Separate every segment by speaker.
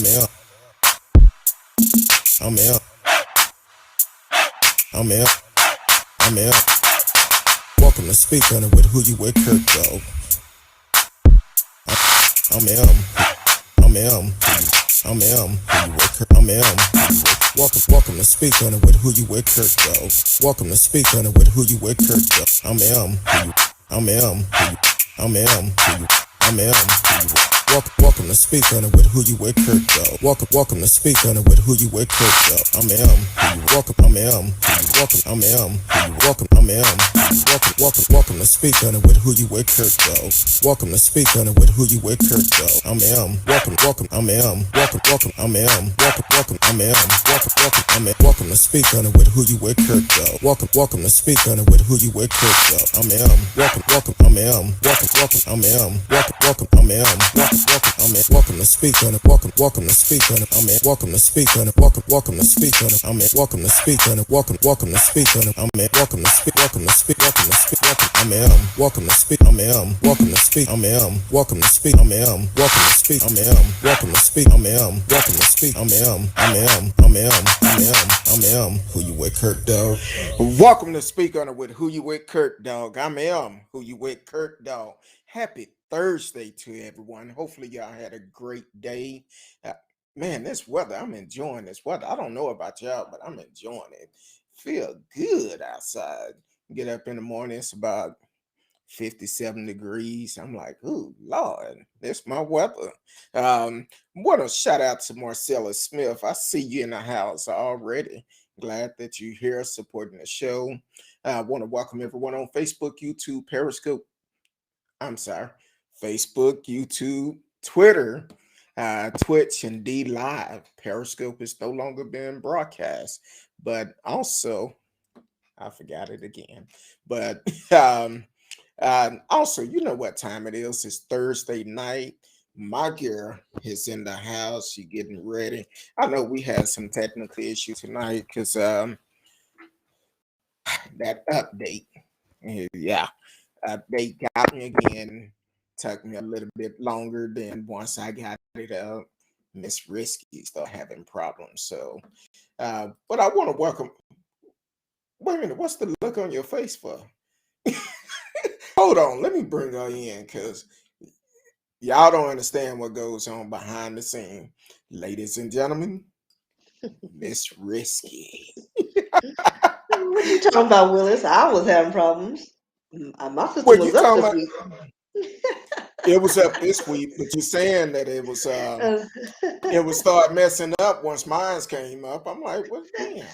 Speaker 1: am. I'm am. I'm am. I'm am. Welcome to Speak On It with Who You With Kirk, though. I'm am. I'm am. I'm am. Who You With Kirk. I'm am. Welcome to Speak On It with Who You With Kirk, though. Welcome to Speak On It with Who You With Kirk, though. I'm am. I'm am. I'm am. I'm am. Welcome to Speak On It with Who You With Kirk, though. Welcome to Speak On It with Who You With Kirk, though. I'm am. Welcome. I'm am. Welcome. I'm am. Welcome. I'm am. Welcome to Speak On It with Who You With Kirk, though. Welcome to Speak On It with Who You With Kirk, though. I'm am. Welcome. I'm am. Welcome. I'm am. Welcome. I'm am. Welcome to Speak On It with Who You With Kirk, though. Welcome to Speak On It with Who You With Kirk, though. I'm am. Welcome. I'm am. Welcome. I'm am. Welcome. I'm am. Welcome to Speak On It. Welcome to Speak On It. I'm welcome to Speak On It. Welcome to Speak On It. I'm welcome to Speak On It. Welcome to Speak On it. I'm welcome to speak. Welcome to speak. I'm welcome to speak. I'm welcome to speak. I'm welcome to speak. I'm welcome to speak. I'm welcome to speak. I'm welcome to speak. I'm Who You With Kirk, dog. Welcome to Speak On It with Who You With Kirk, dog. I'm Who You With Kirk, dog. Happy Thursday to everyone. Hopefully y'all had a great day. Man, this weather, I'm enjoying this weather. I don't know about y'all, but I'm enjoying it. Feel good outside. Get up in the morning, it's about 57 degrees. I'm like, ooh, Lord, this my weather. What a shout out to Marcella Smith. I see you in the house already. Glad that you're here supporting the show. I want to welcome everyone on Facebook, YouTube, Periscope. Facebook, YouTube, Twitter, Twitch, and D Live. Periscope is no longer being broadcast, but also, I forgot it again. But also, you know what time it is. It's Thursday night. My girl is in the house. She's getting ready. I know we had some technical issues tonight because that update, yeah, update got me again. Took me a little bit longer than once I got it up. Miss Risky started having problems. So, but I want to welcome. Wait a minute, what's the look on your face for? Hold on, let me bring her in because y'all don't understand what goes on behind the scene. Ladies and gentlemen, Miss Risky.
Speaker 2: What you talking about, Willis? I was having problems. My system
Speaker 1: Well,
Speaker 2: was
Speaker 1: you
Speaker 2: up
Speaker 1: talking
Speaker 2: this
Speaker 1: about
Speaker 2: week.
Speaker 1: it was up this week, but you're saying that it was start messing up once mine came up. I'm like, well, damn,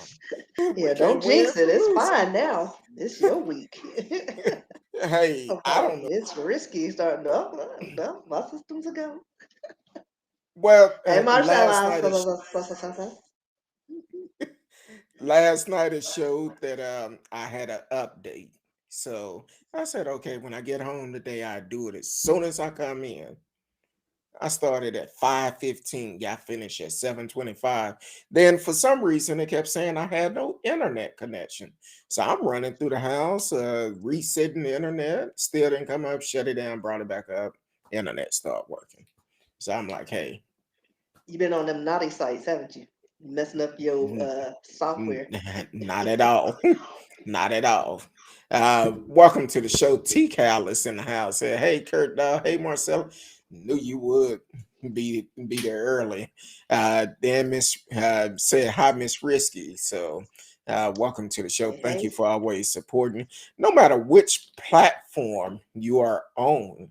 Speaker 1: we
Speaker 2: Yeah, don't
Speaker 1: can't win
Speaker 2: jinx it.
Speaker 1: for
Speaker 2: It's
Speaker 1: losing.
Speaker 2: fine now. It's your week.
Speaker 1: Hey, I
Speaker 2: Okay,
Speaker 1: don't know.
Speaker 2: it's risky starting up. No, my systems are going.
Speaker 1: Well,
Speaker 2: Hey,
Speaker 1: last
Speaker 2: Marcella.
Speaker 1: night it showed that I had an update. So I said, okay, when I get home today, I do it as soon as I come in. I started at 5:15, got finished at 7:25. Then for some reason it kept saying I had no internet connection. So I'm running through the house, resetting the internet, still didn't come up, shut it down, brought it back up, internet started working. So I'm like, hey,
Speaker 2: You've been on them naughty sites, haven't you? Messing up your software.
Speaker 1: not at all. Not at all. Welcome to the show. T Cal is in the house. Said, hey, Kurt, hey, Marcel. Knew you would be there early. Then Miss said, hi, Miss Risky. So welcome to the show.
Speaker 2: Hey,
Speaker 1: Thank you
Speaker 2: hey.
Speaker 1: for always supporting. No matter which platform you are on,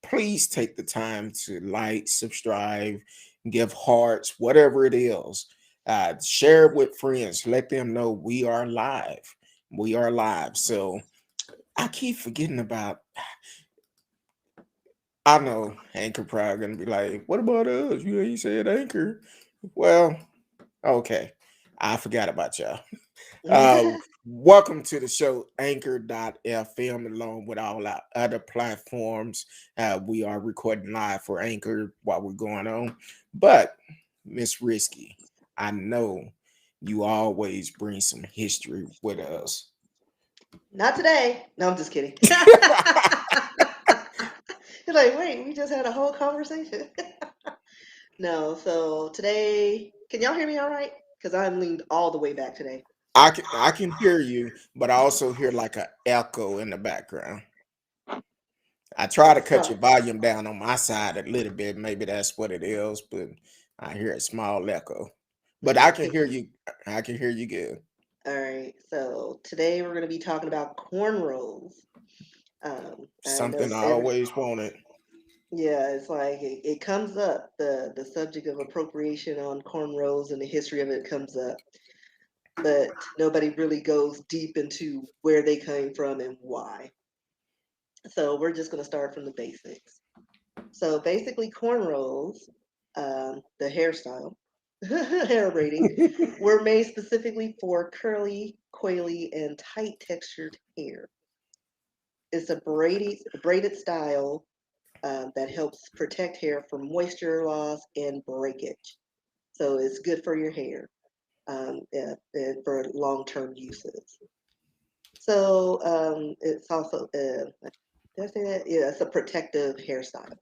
Speaker 1: please take the time to like, subscribe, give hearts, whatever it is. Share it with friends. Let them know we are live. We are live. So I keep forgetting about. I know Anchor probably gonna be like, "What about us? You ain't said Anchor." Well, okay, I forgot about y'all. Welcome to the show, Anchor.fm, along with all our other platforms. We are recording live for Anchor while we're going on. But Miss Risky, I know you always bring some history with us.
Speaker 2: Not today. No, I'm just kidding. You're like, wait, we just had a whole conversation. No, so today, can y'all hear me all right? Because I'm leaned all the way back today.
Speaker 1: I can hear you, but I also hear like a echo in the background. I try to cut
Speaker 2: So,
Speaker 1: your volume down on my side a little bit. Maybe that's what it is, but I hear a small echo. But I can
Speaker 2: can,
Speaker 1: hear you. I can hear you good.
Speaker 2: all right. So today we're going to be talking about cornrows. I
Speaker 1: Something
Speaker 2: know
Speaker 1: I
Speaker 2: every,
Speaker 1: always wanted.
Speaker 2: yeah, it's like it comes up. The subject of appropriation on cornrows and the history of it comes up, but nobody really goes deep into where they came from and why. So we're just going to start from the basics. So basically, cornrows, the hairstyle, hair braiding, were made specifically for curly, coily, and tight textured hair. It's a braided style that helps protect hair from moisture loss and breakage. So it's good for your hair and for long term uses. So it's also, did I say that? Yeah, it's a protective hairstyle.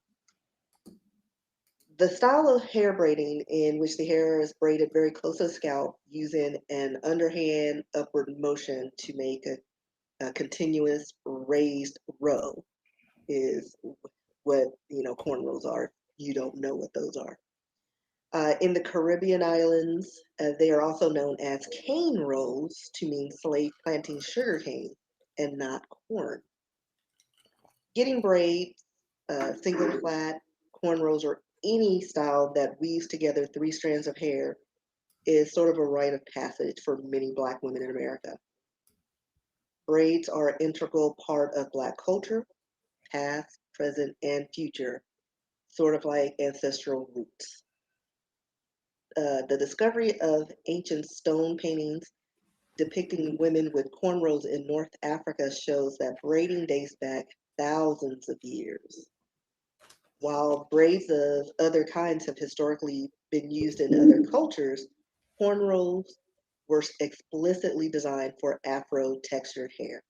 Speaker 2: The style of hair braiding in which the hair is braided very close to the scalp using an underhand upward motion to make a continuous raised row is what cornrows are. You don't know what those are. In the Caribbean islands, they are also known as cane rows to mean slave planting sugarcane and not corn. Getting braids, single flat, cornrows, or any style that weaves together three strands of hair is sort of a rite of passage for many Black women in America. Braids are an integral part of Black culture, past, present, and future, sort of like ancestral roots. The discovery of ancient stone paintings depicting women with cornrows in North Africa shows that braiding dates back thousands of years. While braids of other kinds have historically been used in other cultures, cornrows were explicitly designed for Afro textured hair.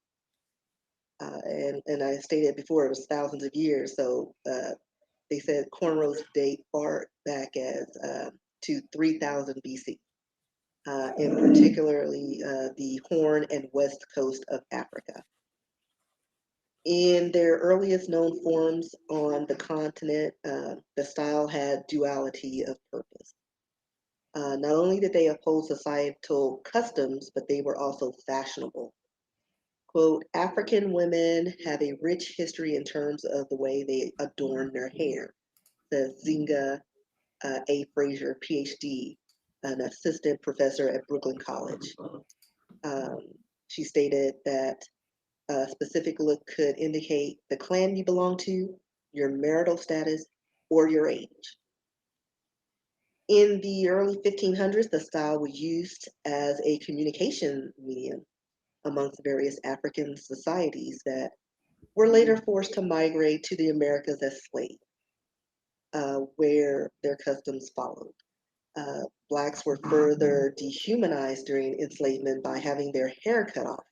Speaker 2: And I stated before it was thousands of years, so they said cornrows date far back as to 3000 BC, in particularly the Horn and West Coast of Africa. In their earliest known forms on the continent, the style had duality of purpose. Not only did they uphold societal customs, but they were also fashionable. Quote, African women have a rich history in terms of the way they adorn their hair, says Zinga A. Frazier, PhD, an assistant professor at Brooklyn College. Um, she stated that a specific look could indicate the clan you belong to, your marital status, or your age. In the early 1500s, the style was used as a communication medium amongst various African societies that were later forced to migrate to the Americas as slaves, where their customs followed. Blacks were further dehumanized during enslavement by having their hair cut off,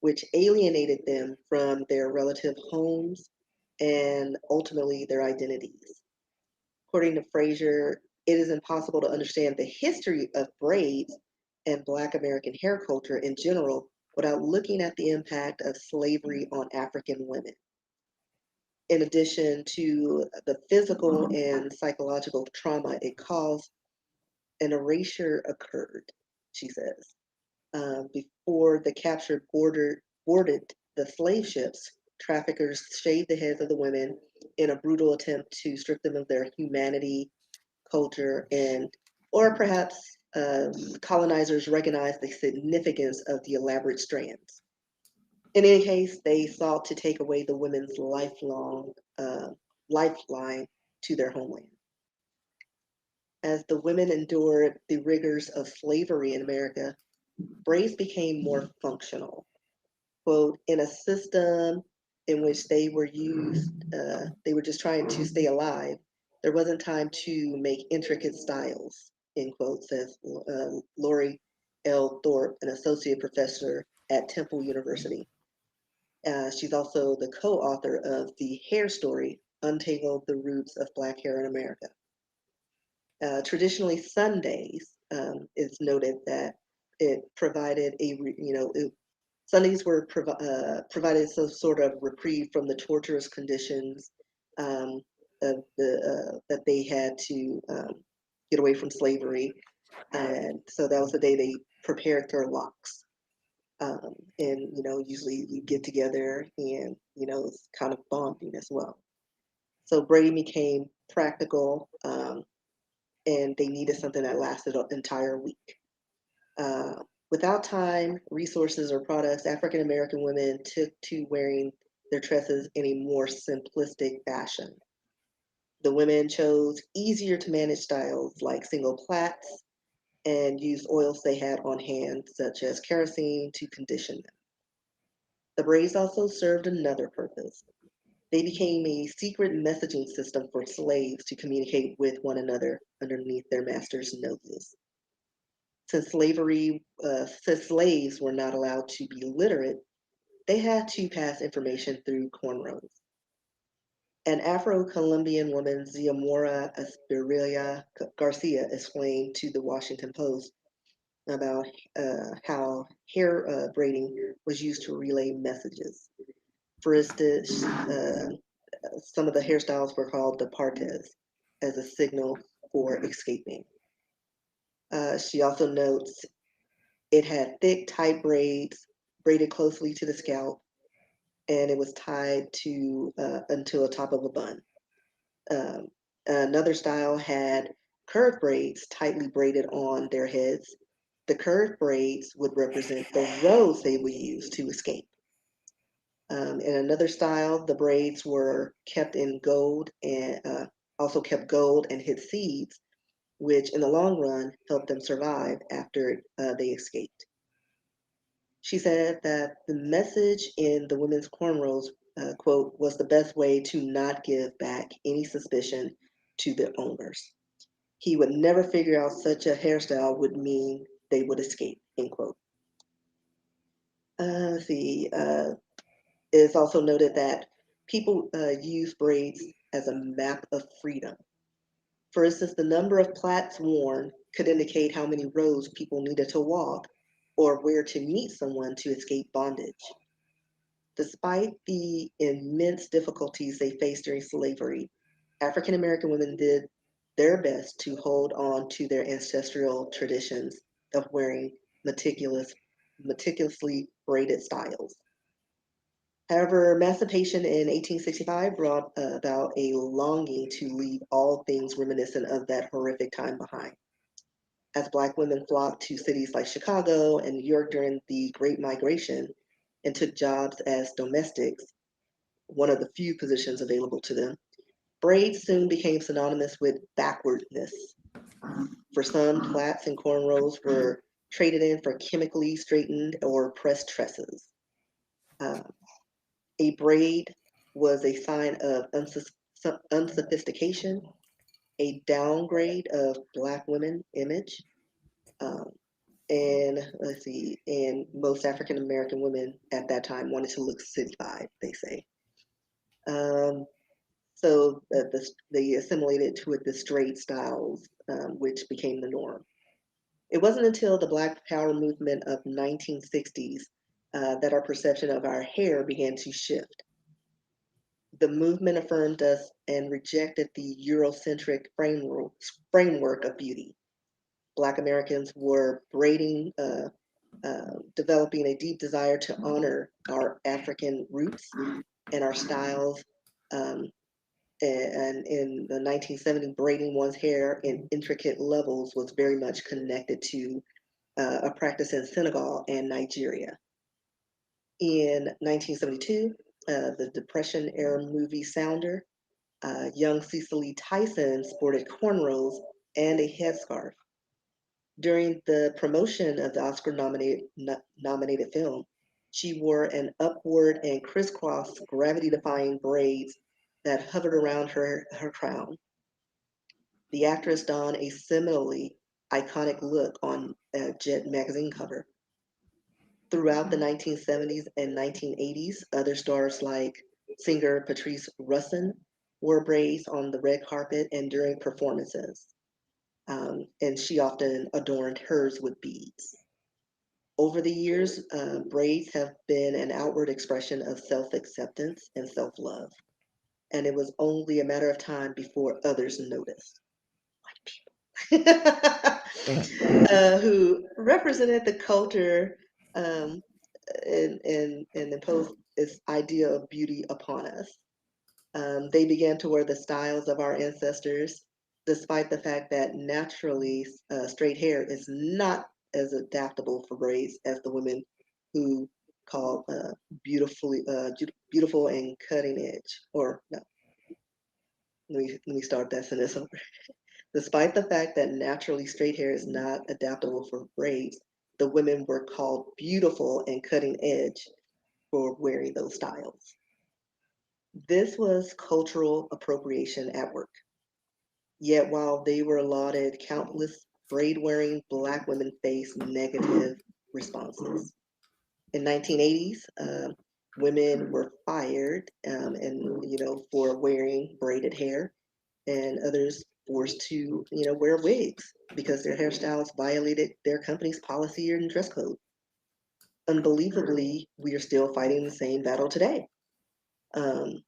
Speaker 2: which alienated them from their relative homes and ultimately their identities. According to Frazier, it is impossible to understand the history of braids and Black American hair culture in general without looking at the impact of slavery on African women. In addition to the physical and psychological trauma it caused, an erasure occurred, she says. Before the captured boarded the slave ships, traffickers shaved the heads of the women in a brutal attempt to strip them of their humanity, culture, and, or perhaps colonizers recognized the significance of the elaborate strands. In any case, they sought to take away the women's lifeline to their homeland. As the women endured the rigors of slavery in America, braids became more functional. Quote, in a system in which they were used, they were just trying to stay alive. There wasn't time to make intricate styles, end quote, says Lori L. Thorpe, an associate professor at Temple University. She's also the co-author of The Hair Story, Untangled the Roots of Black Hair in America. Traditionally, Sundays is noted that it provided Sundays were provided some sort of reprieve from the torturous conditions um, that they had to get away from slavery, and so that was the day they prepared their locks. And usually you get together, and it's kind of bonding as well. So braiding became practical, and they needed something that lasted an entire week. Uh, Without time, resources, or products, African American women took to wearing their tresses in a more simplistic fashion. The women chose easier to manage styles like single plaits and used oils they had on hand, such as kerosene, to condition them. The braids also served another purpose. They became a secret messaging system for slaves to communicate with one another underneath their masters' noses. Since slaves were not allowed to be literate, they had to pass information through cornrows. An Afro-Colombian woman, Ziamora Espirilla Garcia, explained to the Washington Post about how hair braiding was used to relay messages. For instance, some of the hairstyles were called departes as a signal for escaping. She also notes it had thick, tight braids braided closely to the scalp, and it was tied to until the top of a bun. Um, Another style had curved braids tightly braided on their heads. The curved braids would represent the roads they would use to escape. In another style, the braids were kept in gold and also kept gold and hid seeds, which in the long run helped them survive after they escaped. She said that the message in the women's cornrows quote was the best way to not give back any suspicion to the owners. He would never figure out such a hairstyle would mean they would escape, end quote. Let's see. It's also noted that people use braids as a map of freedom. For instance, the number of plaits worn could indicate how many roads people needed to walk or where to meet someone to escape bondage. Despite the immense difficulties they faced during slavery, African American women did their best to hold on to their ancestral traditions of wearing meticulously braided styles. However, emancipation in 1865 brought about a longing to leave all things reminiscent of that horrific time behind. As Black women flocked to cities like Chicago and New York during the Great Migration and took jobs as domestics, one of the few positions available to them, braids soon became synonymous with backwardness. For some, plaits and cornrows were traded in for chemically straightened or pressed tresses. Uh, a braid was a sign of unsophistication, a downgrade of Black women image, um, and let's see, and most African American women at that time wanted to look cityfied, they say. Um, so they assimilated with the straight styles, which became the norm. It wasn't until the Black Power movement of 1960s that our perception of our hair began to shift. The movement affirmed us and rejected the Eurocentric framework of beauty. Black Americans were developing a deep desire to honor our African roots and our styles. Um, and in the 1970s, braiding one's hair in intricate levels was very much connected to a practice in Senegal and Nigeria. In 1972, the Depression era movie Sounder, young Cicely Tyson sported cornrows and a headscarf. During the promotion of the Oscar nominated film, she wore an upward and crisscross gravity defying braids that hovered around her crown. The actress donned a similarly iconic look on a Jet magazine cover. Throughout the 1970s and 1980s, other stars like singer Patrice Russen wore braids on the red carpet and during performances. and she often adorned hers with beads. Over the years, braids have been an outward expression of self acceptance and self love, and it was only a matter of time before others noticed. White people. Who represented the culture um, and imposed this idea of beauty upon us. They began to wear the styles of our ancestors, despite the fact that naturally straight hair is not as adaptable for braids as the women who call beautiful and cutting edge. Or no, let me start that sentence over. Despite the fact that naturally straight hair is not adaptable for braids, the women were called beautiful and cutting edge for wearing those styles. This was cultural appropriation at work. Yet while they were lauded, countless braid-wearing Black women faced negative responses. In 1980s, women were fired for wearing braided hair, and others forced to wear wigs because their hairstyles violated their company's policy and dress code. Unbelievably, we are still fighting the same battle today. Um,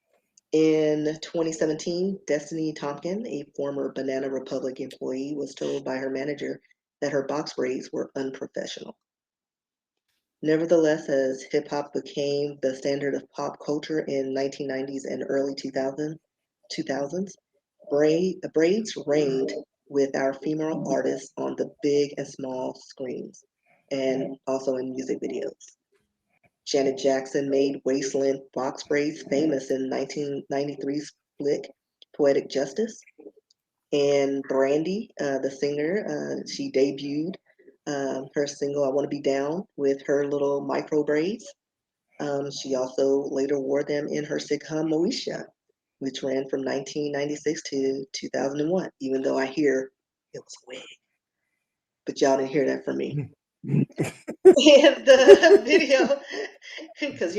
Speaker 2: In 2017, Destiny Tompkins, a former Banana Republic employee, was told by her manager that her box braids were unprofessional. Nevertheless, as hip hop became the standard of pop culture in 1990s and early 2000s, braids reigned with our female artists on the big and small screens and also in music videos. Janet Jackson made waistline box braids famous in 1993's flick Poetic Justice. And Brandy, the singer, she debuted her single I Want to Be Down with her little micro braids. She also later wore them in her sitcom Moesha, which ran from 1996 to 2001, even though I hear it was a wig. But y'all didn't hear that from me. In the video, because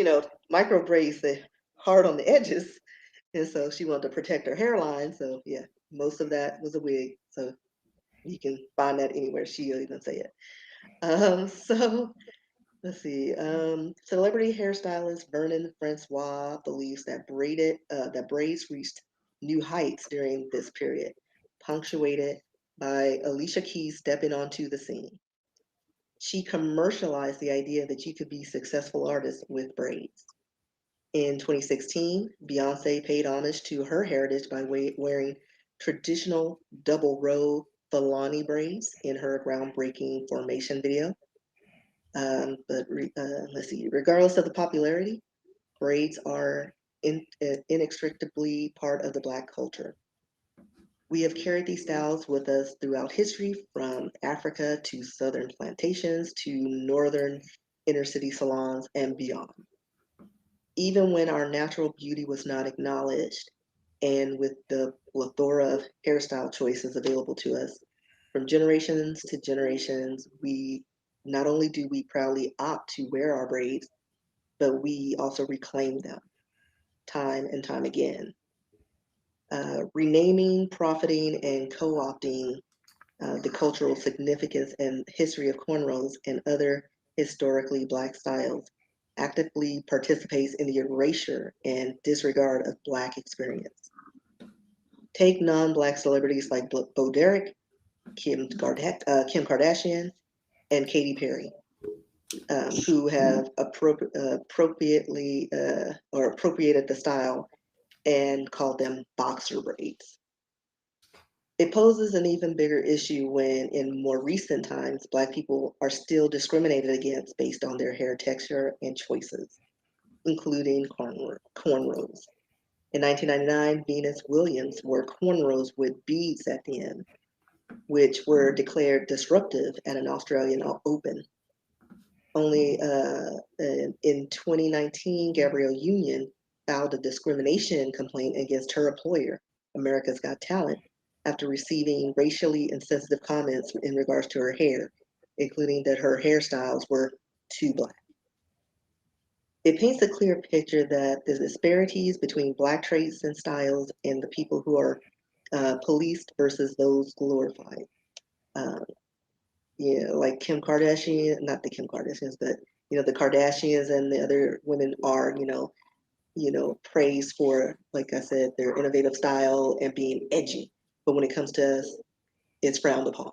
Speaker 2: micro braids, they hard on the edges, and so she wanted to protect her hairline. So yeah, most of that was a wig. So you can find that anywhere. She'll even say it. So let's see. Celebrity hairstylist Vernon Francois believes that braids reached new heights during this period, punctuated by Alicia Keys stepping onto the scene. She commercialized the idea that you could be successful artists with braids. In 2016, Beyonce paid homage to her heritage by wearing traditional double row felony braids in her groundbreaking Formation video. Let's see, regardless of the popularity, braids are inextricably part of the Black culture. We have carried these styles with us throughout history, from Africa to Southern plantations to Northern inner city salons and beyond. Even when our natural beauty was not acknowledged, and with the plethora of hairstyle choices available to us, from generations to generations, we not only do we proudly opt to wear our braids, but we also reclaim them time and time again. Renaming, profiting, and co opting the cultural significance and history of cornrows and other historically Black styles actively participates in the erasure and disregard of Black experience. Take non-Black celebrities like Bo Derek, Kim Kardashian, and Katy Perry, who have appropriately or appropriated the style and called them boxer braids. It poses an even bigger issue when, in more recent times, Black people are still discriminated against based on their hair texture and choices, including cornrows. In 1999, Venus Williams wore cornrows with beads at the end, which were declared disruptive at an Australian Open. Only in 2019, Gabrielle Union filed a discrimination complaint against her employer, America's Got Talent, after receiving racially insensitive comments in regards to her hair, including that her hairstyles were too Black. It paints a clear picture that the disparities between Black traits and styles and the people who are policed versus those glorified. Um, like Kim Kardashian, not the Kim Kardashians, but the Kardashians and the other women are, praised for, like I said, their innovative style and being edgy. But when it comes to us, it's frowned upon.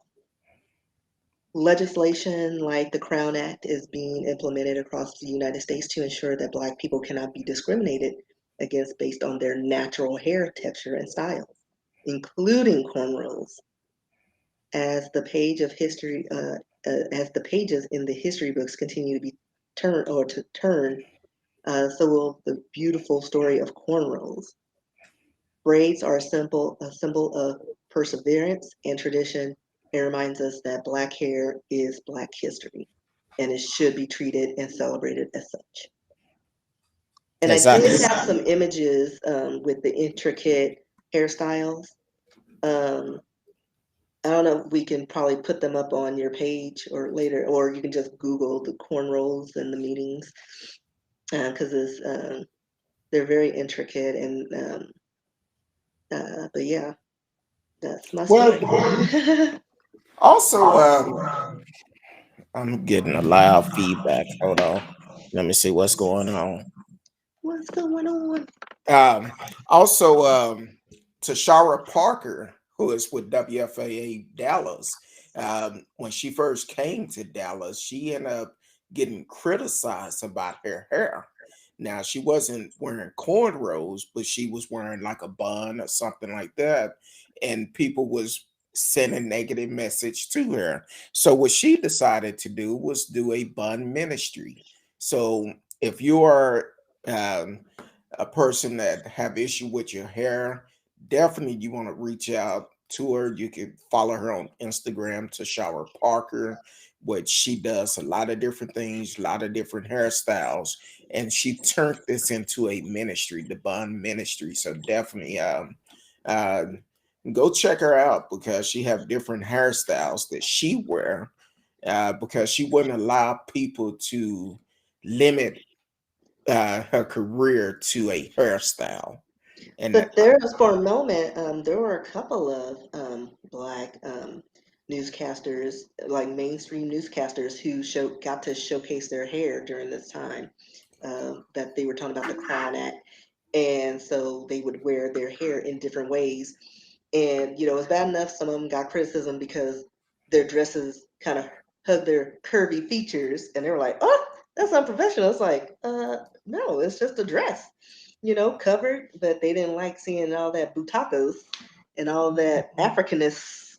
Speaker 2: Legislation like the Crown Act is being implemented across the United States to ensure that Black people cannot be discriminated against based on their natural hair texture and styles, including cornrows. As the page of history, as the pages in the history books continue to be turn, so will the beautiful story of cornrows. Braids are a symbol of perseverance and tradition. It reminds us that Black hair is Black history, and it should be treated and celebrated as such. And I
Speaker 1: Exactly.
Speaker 2: did have some images with the intricate hairstyles. Um, I don't know if we can probably put them up on your page or later, or you can just Google the cornrows and the meetings because they're very intricate but yeah, that's my story.
Speaker 1: Well, also, I'm getting a loud feedback. Hold on. Let me see what's going on.
Speaker 2: What's going on?
Speaker 1: Um, also, Tashara Parker, who is with WFAA Dallas, when she first came to Dallas, she ended up getting criticized about her hair. Now, she wasn't wearing cornrows, but she was wearing like a bun or something like that, and people was sending negative message to her. So what she decided to do was do a bun ministry. So if you are a person that have issue with your hair, definitely you want to reach out to her. You can follow her on Instagram, Tashara Parker, which she does a lot of different things, a lot of different hairstyles, and she turned this into a ministry, the Bun Ministry. So definitely uh, go check her out because she have different hairstyles that she wear because she wouldn't allow people to limit her career to a hairstyle. And
Speaker 2: But there was for a moment, there were a couple of Black newscasters, like mainstream newscasters, who got to showcase their hair during this time that they were talking about the Crown Act, and so they would wear their hair in different ways. And it's bad enough some of them got criticism because their dresses kind of hug their curvy features, and they were like, "Oh, that's unprofessional." It's like, no, it's just a dress, covered, but they didn't like seeing all that butakos and all that Africanness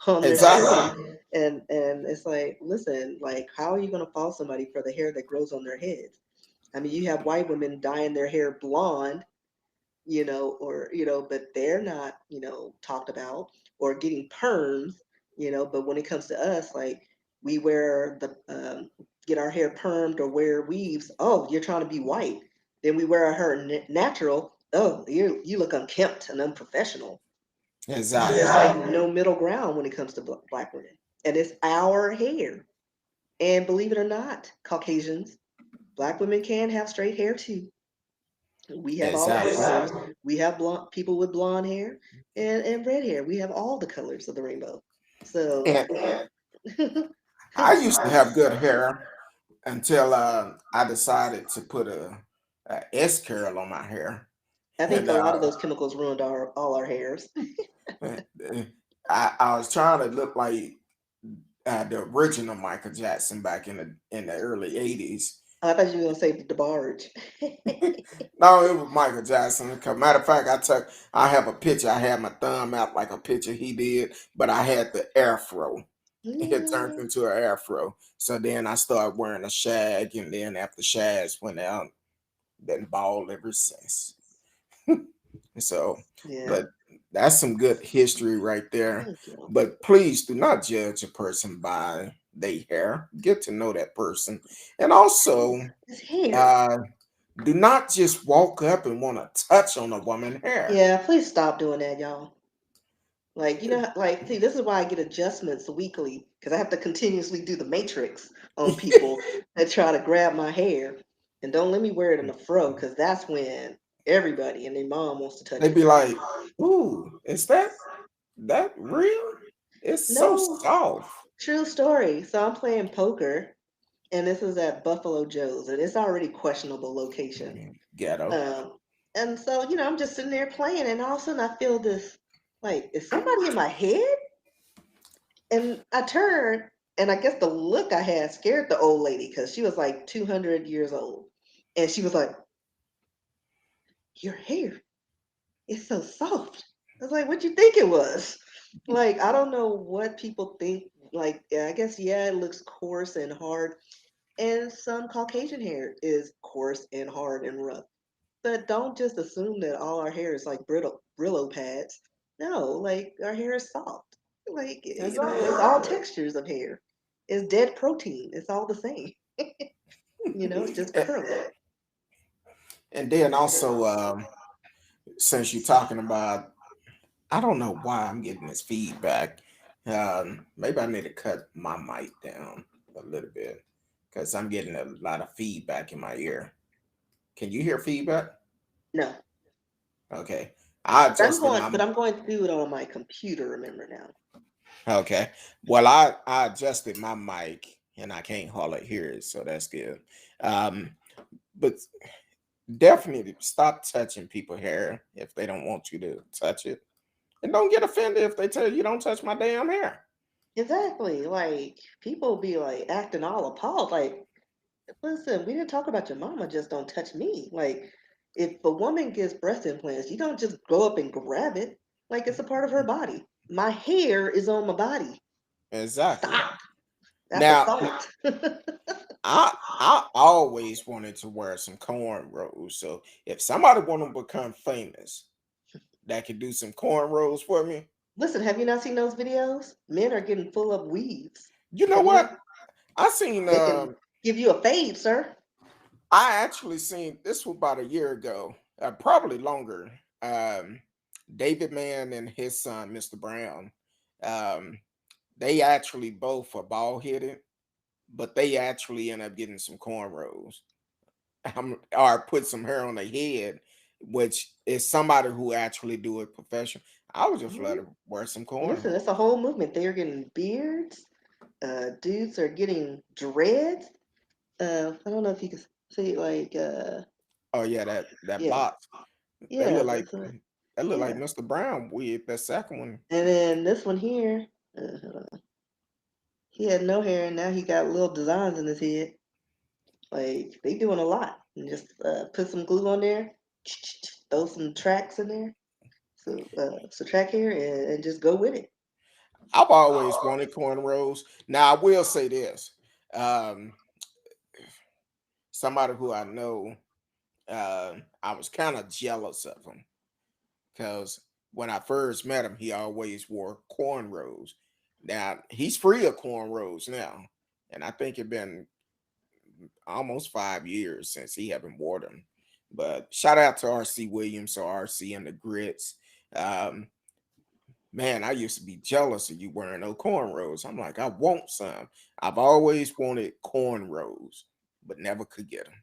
Speaker 2: on their
Speaker 1: exactly,
Speaker 2: skin. And it's like, listen, like, how are you going to fault somebody for the hair that grows on their heads? I mean, you have white women dyeing their hair blonde, but they're not, talked about, or getting perms, but when it comes to us, like, we wear get our hair permed or wear weaves. Oh, you're trying to be white. Then we wear our hair natural. Oh, you look unkempt and unprofessional.
Speaker 1: exactly.
Speaker 2: There's like no middle ground when it comes to Black women, and it's our hair. And believe it or not, Caucasians, Black women can have straight hair too. We have all the
Speaker 1: Exactly.
Speaker 2: colors. We have blonde people with blonde hair and red hair. We have all the colors of the rainbow. So
Speaker 1: And I used to have good hair until I decided to put a S curl on my hair,
Speaker 2: I
Speaker 1: and
Speaker 2: think a lot of those chemicals ruined all our hairs.
Speaker 1: I was trying to look like the original Michael Jackson back in the early '80s.
Speaker 2: I thought you were gonna say the barge.
Speaker 1: No, it was Michael Jackson. 'Cause matter of fact, I have a picture. I had my thumb out like a picture he did, but I had the afro. It turned
Speaker 2: Yeah.
Speaker 1: into an afro. So then I started wearing a shag, and then after shags went out, been bald ever since. So,
Speaker 2: Yeah.
Speaker 1: but that's some good history right there.
Speaker 2: Thank you.
Speaker 1: But please do not judge a person by their hair. Get to know that person, and also
Speaker 2: It's hair.
Speaker 1: uh, do not just walk up and want to touch on a woman's hair.
Speaker 2: Yeah, please stop doing that, y'all. Like, like, see, this is why I get adjustments weekly, because I have to continuously do the matrix on people that try to grab my hair. And don't let me wear it in a fro, because that's when everybody and their mom wants to touch
Speaker 1: They'd
Speaker 2: it.
Speaker 1: be like, "Ooh, is that real? Is
Speaker 3: It's so
Speaker 2: No,
Speaker 3: soft.
Speaker 2: true story. So I'm playing poker, and this is at Buffalo Joe's, and it's already questionable location.
Speaker 3: Ghetto.
Speaker 2: Um, and so, I'm just sitting there playing, and all of a sudden I feel this, like, is somebody in my head? And I turned, and I guess the look I had scared the old lady because she was like 200 years old. And she was like, your hair is so soft. I was like, what you think it was? Like, I don't know what people think. Like, I guess, yeah, it looks coarse and hard. And some Caucasian hair is coarse and hard and rough. But don't just assume that all our hair is like Brillo pads. No, like our hair is soft. Like,
Speaker 3: Exactly.
Speaker 2: it's all textures of hair. It's dead protein. It's all the same. It's just
Speaker 3: And,
Speaker 2: curly.
Speaker 3: and then also, since you're talking about, I don't know why I'm getting this feedback. Maybe I need to cut my mic down a little bit because I'm getting a lot of feedback in my ear. Can you hear feedback?
Speaker 2: No,
Speaker 3: Okay. I adjusted
Speaker 2: but
Speaker 3: my
Speaker 2: I'm going to do it on my computer. Remember now.
Speaker 3: okay. Well, I adjusted my mic and I can't hardly hear it, so that's good. Um, but definitely stop touching people's hair if they don't want you to touch it. And don't get offended if they tell you don't touch my damn hair.
Speaker 2: Exactly. Like people be like acting all appalled. Like, listen, we didn't talk about your mama. Just don't touch me. Like, if a woman gets breast implants, you don't just go up and grab it. Like it's a part of her body. My hair is on my body.
Speaker 3: Exactly.
Speaker 2: Stop. That's
Speaker 3: Now,
Speaker 2: assault.
Speaker 3: I always wanted to wear some cornrows. So if somebody want to become famous, that could do some cornrows for me.
Speaker 2: Listen, have you not seen those videos? Men are getting full of weaves.
Speaker 3: You know
Speaker 2: Have you not?
Speaker 3: what? I seen
Speaker 2: They can give you a fade, sir.
Speaker 3: I actually seen this was about a year ago, probably longer. David Mann and his son, Mr. Brown, um, they actually both are bald headed, but they actually end up getting some cornrows or put some hair on their head, which is somebody who actually do it professional. I would just let
Speaker 2: Mhm.
Speaker 3: her wear some
Speaker 2: Listen,
Speaker 3: corn.
Speaker 2: it's a whole movement. They are getting beards. Dudes are getting dreads. I don't know if you can see like
Speaker 3: Oh yeah, that
Speaker 2: yeah,
Speaker 3: box. That
Speaker 2: yeah,
Speaker 3: look like that look like
Speaker 2: yeah.
Speaker 3: Mr. Brown with that second one.
Speaker 2: And then this one here, hold on. He had no hair, and now he got little designs in his head. Like they doing a lot. And just put some glue on there, throw some tracks in there, so track hair, and just go with it.
Speaker 3: I've always wanted cornrows. Now I will say this: um, somebody who I know, I was kind of jealous of him because when I first met him, he always wore cornrows. Now he's free of cornrows now, and I think it's been almost 5 years since he haven't worn them. But shout out to RC Williams or RC and the Grits. Um, Man, I used to be jealous of you wearing no cornrows. I'm like, I want some. I've always wanted cornrows, but never could get them.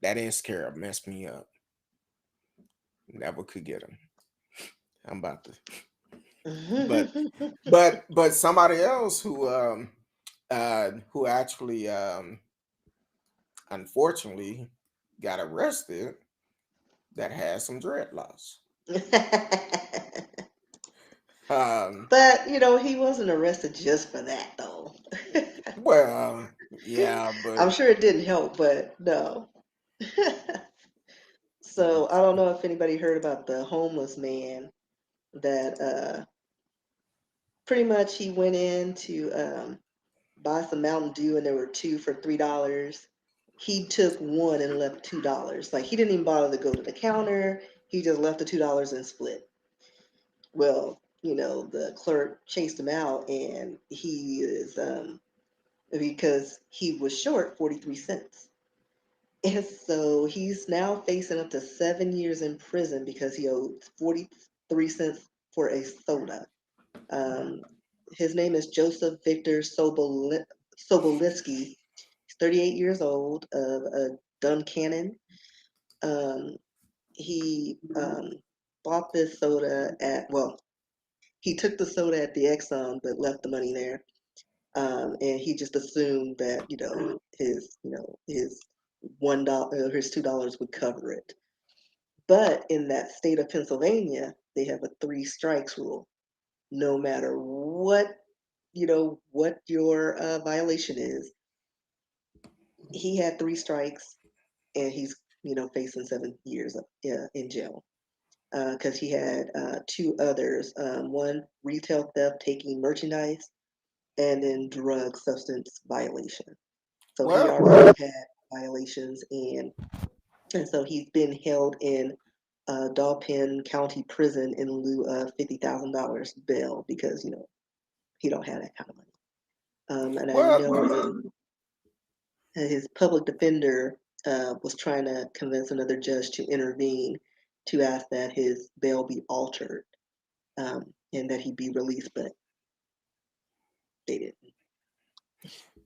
Speaker 3: That insecure messed me up. Never could get them. I'm about to, but but somebody else who actually unfortunately got arrested that has some dreadlocks. Um,
Speaker 2: But he wasn't arrested just for that, though.
Speaker 3: well, yeah, but
Speaker 2: I'm sure it didn't help, but no. So I don't know if anybody heard about the homeless man that pretty much he went in to buy some Mountain Dew and there were two for $3. He took one and left $2. Like he didn't even bother to go to the counter. He just left the $2 and split. Well, the clerk chased him out and he is because he was short 43 cents. And so he's now facing up to 7 years in prison because he owed 43 cents for a soda. Um, his name is Joseph Victor Sobolewski. He's 38 years old of Duncannon. Um, he bought this soda at, well, he took the soda at the Exxon, but left the money there. And he just assumed that his $1 or his $2 would cover it. But in that state of Pennsylvania, they have a 3 strikes rule. No matter what what your violation is, he had 3 strikes, and he's facing 7 years in jail because he had 2 others. One, retail theft, taking merchandise, and then drug substance violation. So he
Speaker 3: Well,
Speaker 2: already had violations, and so he's been held in Dauphin County Prison in lieu of $50,000 bail because he don't have that kind of money. And I
Speaker 3: well,
Speaker 2: know his public defender was trying to convince another judge to intervene to ask that his bail be altered and that he be released, but they didn't.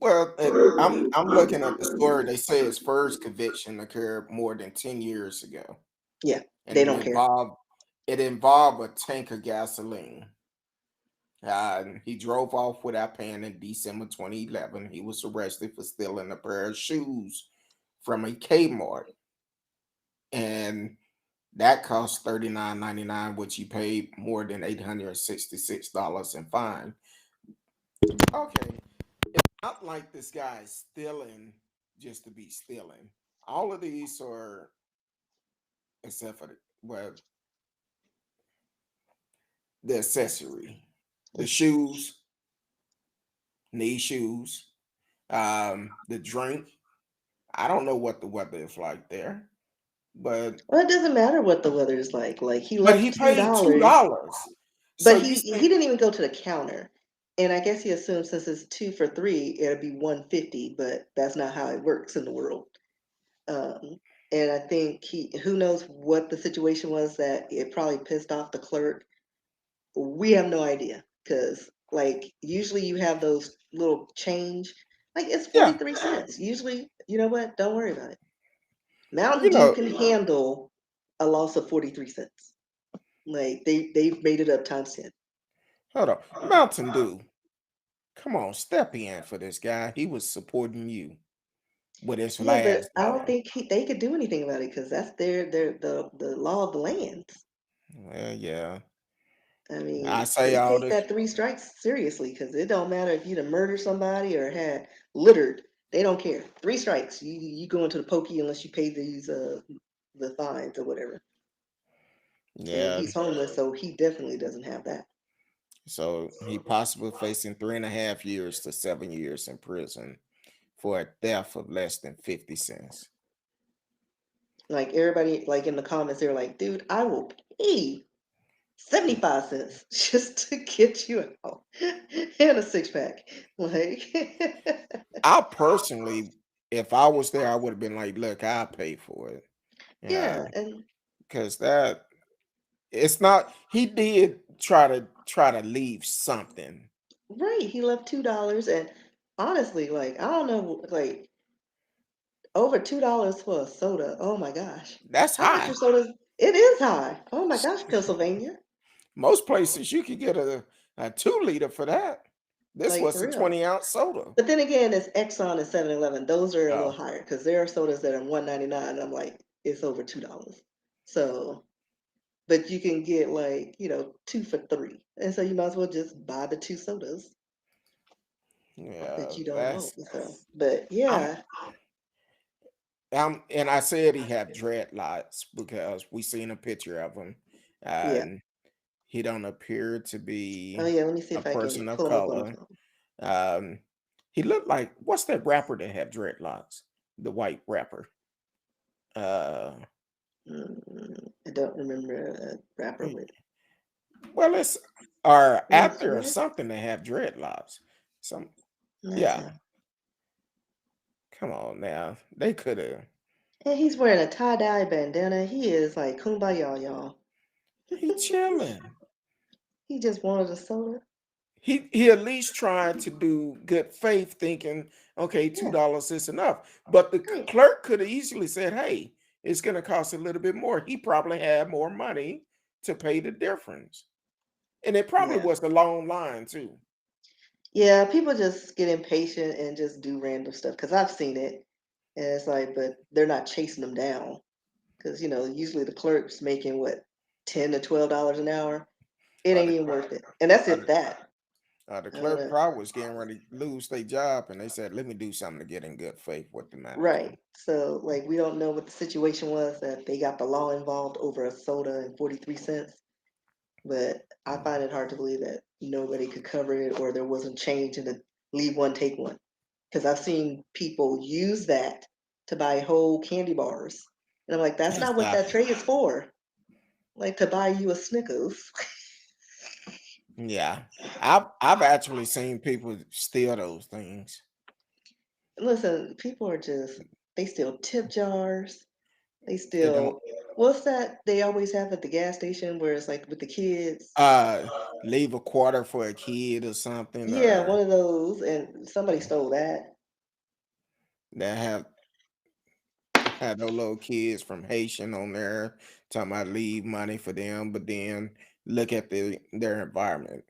Speaker 3: well. I'm looking at the story. They say his first conviction occurred more than 10 years ago,
Speaker 2: Yeah,
Speaker 3: and
Speaker 2: they don't care.
Speaker 3: it involved a tank of gasoline. He drove off without paying in December 2011. He was arrested for stealing a pair of shoes from a Kmart, and that cost $39.99, which he paid more than $866 in fine. Okay, it's not like this guy is stealing just to be stealing. All of these are, except for the accessory, the shoes, knee shoes, the drink. I don't know what the weather is like there, but
Speaker 2: Well, it doesn't matter what the weather is like. Like he
Speaker 3: he
Speaker 2: left two
Speaker 3: paid $2.
Speaker 2: dollars,
Speaker 3: So
Speaker 2: but
Speaker 3: you
Speaker 2: he
Speaker 3: say,
Speaker 2: didn't even go to the counter. And I guess he assumed since it's 2 for 3, it'll be 150. But that's not how it works in the world. Um, and I think who knows what the situation was that it probably pissed off the clerk. We have no idea because like usually you have those little change, like it's
Speaker 3: yeah,
Speaker 2: 43 cents. Usually, you know what? Don't worry about it. Mountain
Speaker 3: you
Speaker 2: Dew
Speaker 3: know,
Speaker 2: can handle a loss of 43 cents. Like they've made it up times 10.
Speaker 3: hold on, Mountain Dew. Come on, step in for this guy. He was supporting you with his
Speaker 2: Yeah, but
Speaker 3: last
Speaker 2: I don't
Speaker 3: dollar.
Speaker 2: think they could do anything about it because that's the law of the land.
Speaker 3: Well, yeah,
Speaker 2: I
Speaker 3: I
Speaker 2: mean,
Speaker 3: say
Speaker 2: they
Speaker 3: all
Speaker 2: take
Speaker 3: this.
Speaker 2: that 3 strikes seriously because it don't matter if you'd have murdered somebody or had littered. They don't care. 3 strikes, you go into the pokey unless you pay these the fines or whatever. And
Speaker 3: Yeah,
Speaker 2: he's homeless, so he definitely doesn't have that.
Speaker 3: so he possibly facing 3.5 years to 7 years in prison for a theft of less than 50 cents.
Speaker 2: Like everybody, like in the comments, they're like, "Dude, I will pay 75 cents just to get you out and a 6-pack." Like,
Speaker 3: I personally, if I was there, I would have been like, "Look, I'll pay for it." Yeah,
Speaker 2: yeah, and
Speaker 3: because that it's not. He did try to leave something.
Speaker 2: right, he left $2, and honestly, like I don't know, like over $2 for a soda. Oh my gosh,
Speaker 3: That's
Speaker 2: how much
Speaker 3: high.
Speaker 2: are sodas? It is high. Oh my gosh, Pennsylvania,
Speaker 3: Most places you could get a 2 liter for that. This
Speaker 2: like
Speaker 3: was
Speaker 2: for
Speaker 3: a
Speaker 2: real.
Speaker 3: 20-ounce soda.
Speaker 2: But then again, it's Exxon and 7-Eleven. Those are a little
Speaker 3: Oh,
Speaker 2: higher because there are sodas that are 1.99. And I'm like, it's over $2. So, but you can get like 2 for 3, and so you might as well just buy the 2 sodas that
Speaker 3: yeah,
Speaker 2: you don't want.
Speaker 3: that's
Speaker 2: So, but
Speaker 3: I'm
Speaker 2: yeah,
Speaker 3: and I said he had dreadlocks because we seen a picture of him,
Speaker 2: yeah.
Speaker 3: and he don't appear to
Speaker 2: Oh
Speaker 3: be
Speaker 2: yeah. Let me see
Speaker 3: a
Speaker 2: if I can
Speaker 3: person of
Speaker 2: pull them up on the
Speaker 3: color.
Speaker 2: phone.
Speaker 3: Um, he looked like what's that rapper that have dreadlocks? The white rapper. Uh,
Speaker 2: I don't remember a rapper
Speaker 3: eh,
Speaker 2: with
Speaker 3: well, it's our
Speaker 2: Will
Speaker 3: actor or
Speaker 2: Smith.
Speaker 3: something that have dreadlocks. Some,
Speaker 2: That's
Speaker 3: yeah.
Speaker 2: him.
Speaker 3: Come on now, they could have.
Speaker 2: And he's wearing a tie-dye bandana. He is like kumbaya, y'all.
Speaker 3: He chilling.
Speaker 2: He just wanted a soda.
Speaker 3: He at least tried to do good faith, thinking, okay, two
Speaker 2: Yeah,
Speaker 3: dollars is enough. But the
Speaker 2: right.
Speaker 3: clerk could have easily said, hey, it's going to cost a little bit more. He probably had more money to pay the difference. And it probably
Speaker 2: Yeah.
Speaker 3: was a long line too.
Speaker 2: Yeah, people just get impatient and just do random stuff because I've seen it. And it's like, but they're not chasing them down because, usually the clerk's making what, $10 to $12 an hour. It
Speaker 3: Or
Speaker 2: ain't
Speaker 3: the
Speaker 2: even worth it. And that's
Speaker 3: or
Speaker 2: if
Speaker 3: the,
Speaker 2: that.
Speaker 3: the
Speaker 2: I don't
Speaker 3: clerk
Speaker 2: know.
Speaker 3: probably was getting ready to lose their job, and they said, "Let me do something to get in good faith with the manager."
Speaker 2: Right. So, like, we don't know what the situation was that they got the law involved over a soda and 43 cents. But I find it hard to believe that nobody could cover it or there wasn't change in the leave one, take one. Because I've seen people use that to buy whole candy bars. And I'm like, that's not what
Speaker 3: Stop
Speaker 2: that
Speaker 3: it.
Speaker 2: tray is for. Like to buy you a Snickers.
Speaker 3: Yeah, I've actually seen people steal those things.
Speaker 2: Listen, people are just, they steal tip jars. They
Speaker 3: They don't
Speaker 2: steal, what's that they always have at the gas station where it's like with the kids?
Speaker 3: uh leave a quarter for a kid or something,
Speaker 2: Yeah,
Speaker 3: or
Speaker 2: one of those. And somebody stole that.
Speaker 3: they have those little kids from Haitian on there talking about leave money for them, but then look at their environment.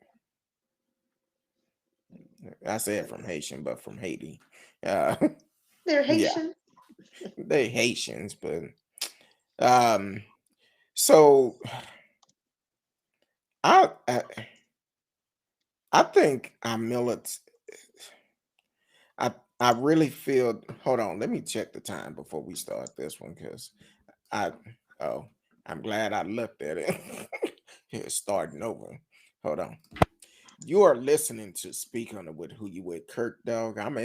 Speaker 3: I said from Haitian, but from Haiti. Uh,
Speaker 2: They're
Speaker 3: yeah,
Speaker 2: Haitian.
Speaker 3: they Haitians, but um, so I I, I think our millet. I I really feel. Hold on, let me check the time before we start this one because I oh I'm glad I looked at it. It's starting over. Hold on. You are listening to Speak on it with Who You With Kirk Dog. I'm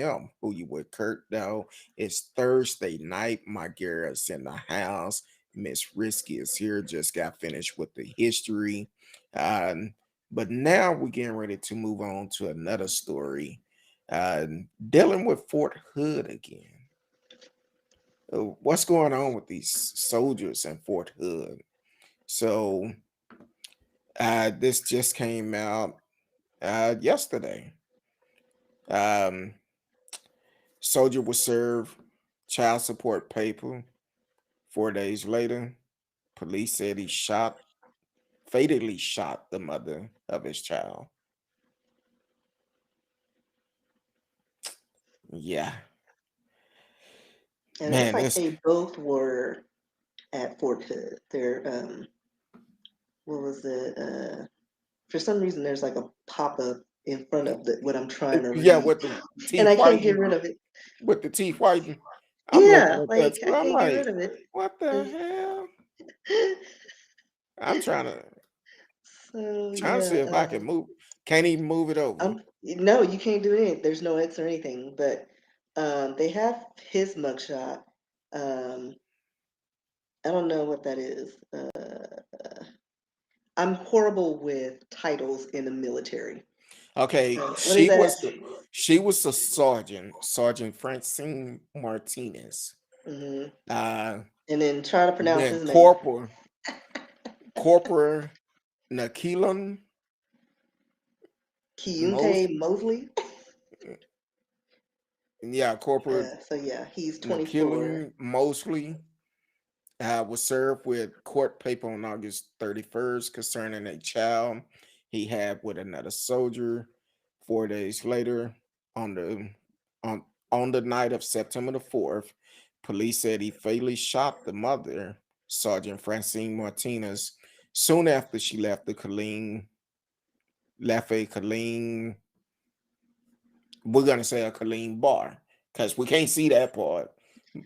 Speaker 3: Who You With Kirk Dog. It's Thursday night. My girl's in the house. Miss Risky is here. Just got finished with the history. Um, but now we're getting ready to move on to another story. Uh, Dealing with Fort Hood again. What's going on with these soldiers in Fort Hood? So this just came out yesterday. Um, Soldier was served child support paper. 4 days later, police said he fatally shot the mother of his child. Yeah,
Speaker 2: And it looks
Speaker 3: man,
Speaker 2: like
Speaker 3: this
Speaker 2: they both were at Fort Hood. They're what was it? For some reason there's like a pop-up in front of what I'm trying to
Speaker 3: yeah,
Speaker 2: read.
Speaker 3: with the
Speaker 2: And
Speaker 3: teeth
Speaker 2: I can't get
Speaker 3: whitening,
Speaker 2: rid of it.
Speaker 3: with the teeth whitening. I'm looking
Speaker 2: Yeah,
Speaker 3: at that
Speaker 2: like
Speaker 3: too.
Speaker 2: I
Speaker 3: I'm
Speaker 2: can't get rid
Speaker 3: like,
Speaker 2: of it.
Speaker 3: what the hell? I'm
Speaker 2: So
Speaker 3: trying to
Speaker 2: yeah,
Speaker 3: see if I can move. Can't even move it over.
Speaker 2: no, you can't do it. There's no X or anything, but they have his mugshot. Um, I don't know what that is. I'm horrible with titles in the military.
Speaker 3: Okay,
Speaker 2: So what is that?
Speaker 3: she was a sergeant, Sergeant Francine Martinez.
Speaker 2: Hmm.
Speaker 3: Uh,
Speaker 2: And then try to pronounce
Speaker 3: then
Speaker 2: his name.
Speaker 3: Corporal Nakilon
Speaker 2: Kiyunte
Speaker 3: Mosley.
Speaker 2: Mosley.
Speaker 3: Yeah, Corporal
Speaker 2: So yeah, he's 24.
Speaker 3: Nakilon Mosley was served with court paper on August 31st concerning a child he had with another soldier. 4 days later, on the on on the night of September the 4th, police said he fatally shot the mother, Sergeant Francine Martinez, soon after she left a Killeen. We're gonna say a Killeen bar because we can't see that part.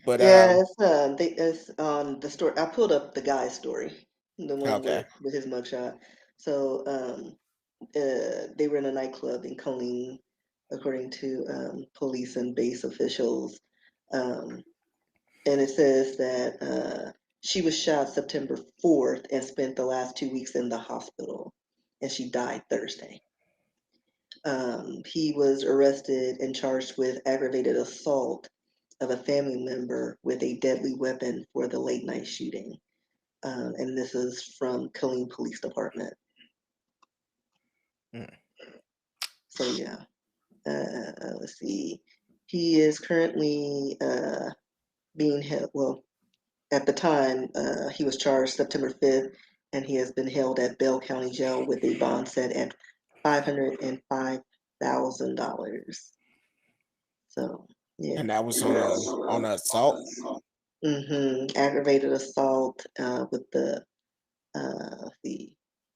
Speaker 3: But
Speaker 2: Yeah, it's the story. I pulled up the guy's story, the one
Speaker 3: okay.
Speaker 2: with his mugshot. So they were in a nightclub in Colleen, according to police and base officials. Um, and it says that she was shot September 4th and spent the last 2 weeks in the hospital, and she died Thursday. He was arrested and charged with aggravated assault of a family member with a deadly weapon for the late night shooting. And this is from Killeen Police Department.
Speaker 3: Mm.
Speaker 2: So yeah, let's see. He is currently being held. Well, at the time he was charged September 5th. and he has been held at Bell County Jail with a bond set at $505,000. So yeah.
Speaker 3: And that was on a assault.
Speaker 2: Aggravated assault with the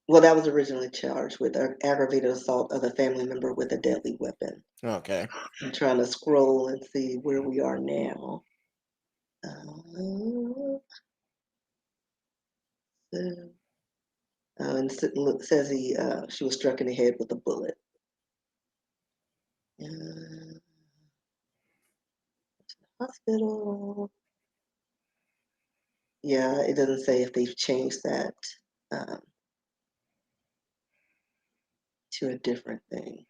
Speaker 2: well, that was originally charged with aggravated assault of a family member with a deadly weapon.
Speaker 3: Okay.
Speaker 2: I'm trying to scroll and see where we are now. And it says she was struck in the head with a bullet. Hospital. Yeah, it doesn't say if they've changed that to a different thing.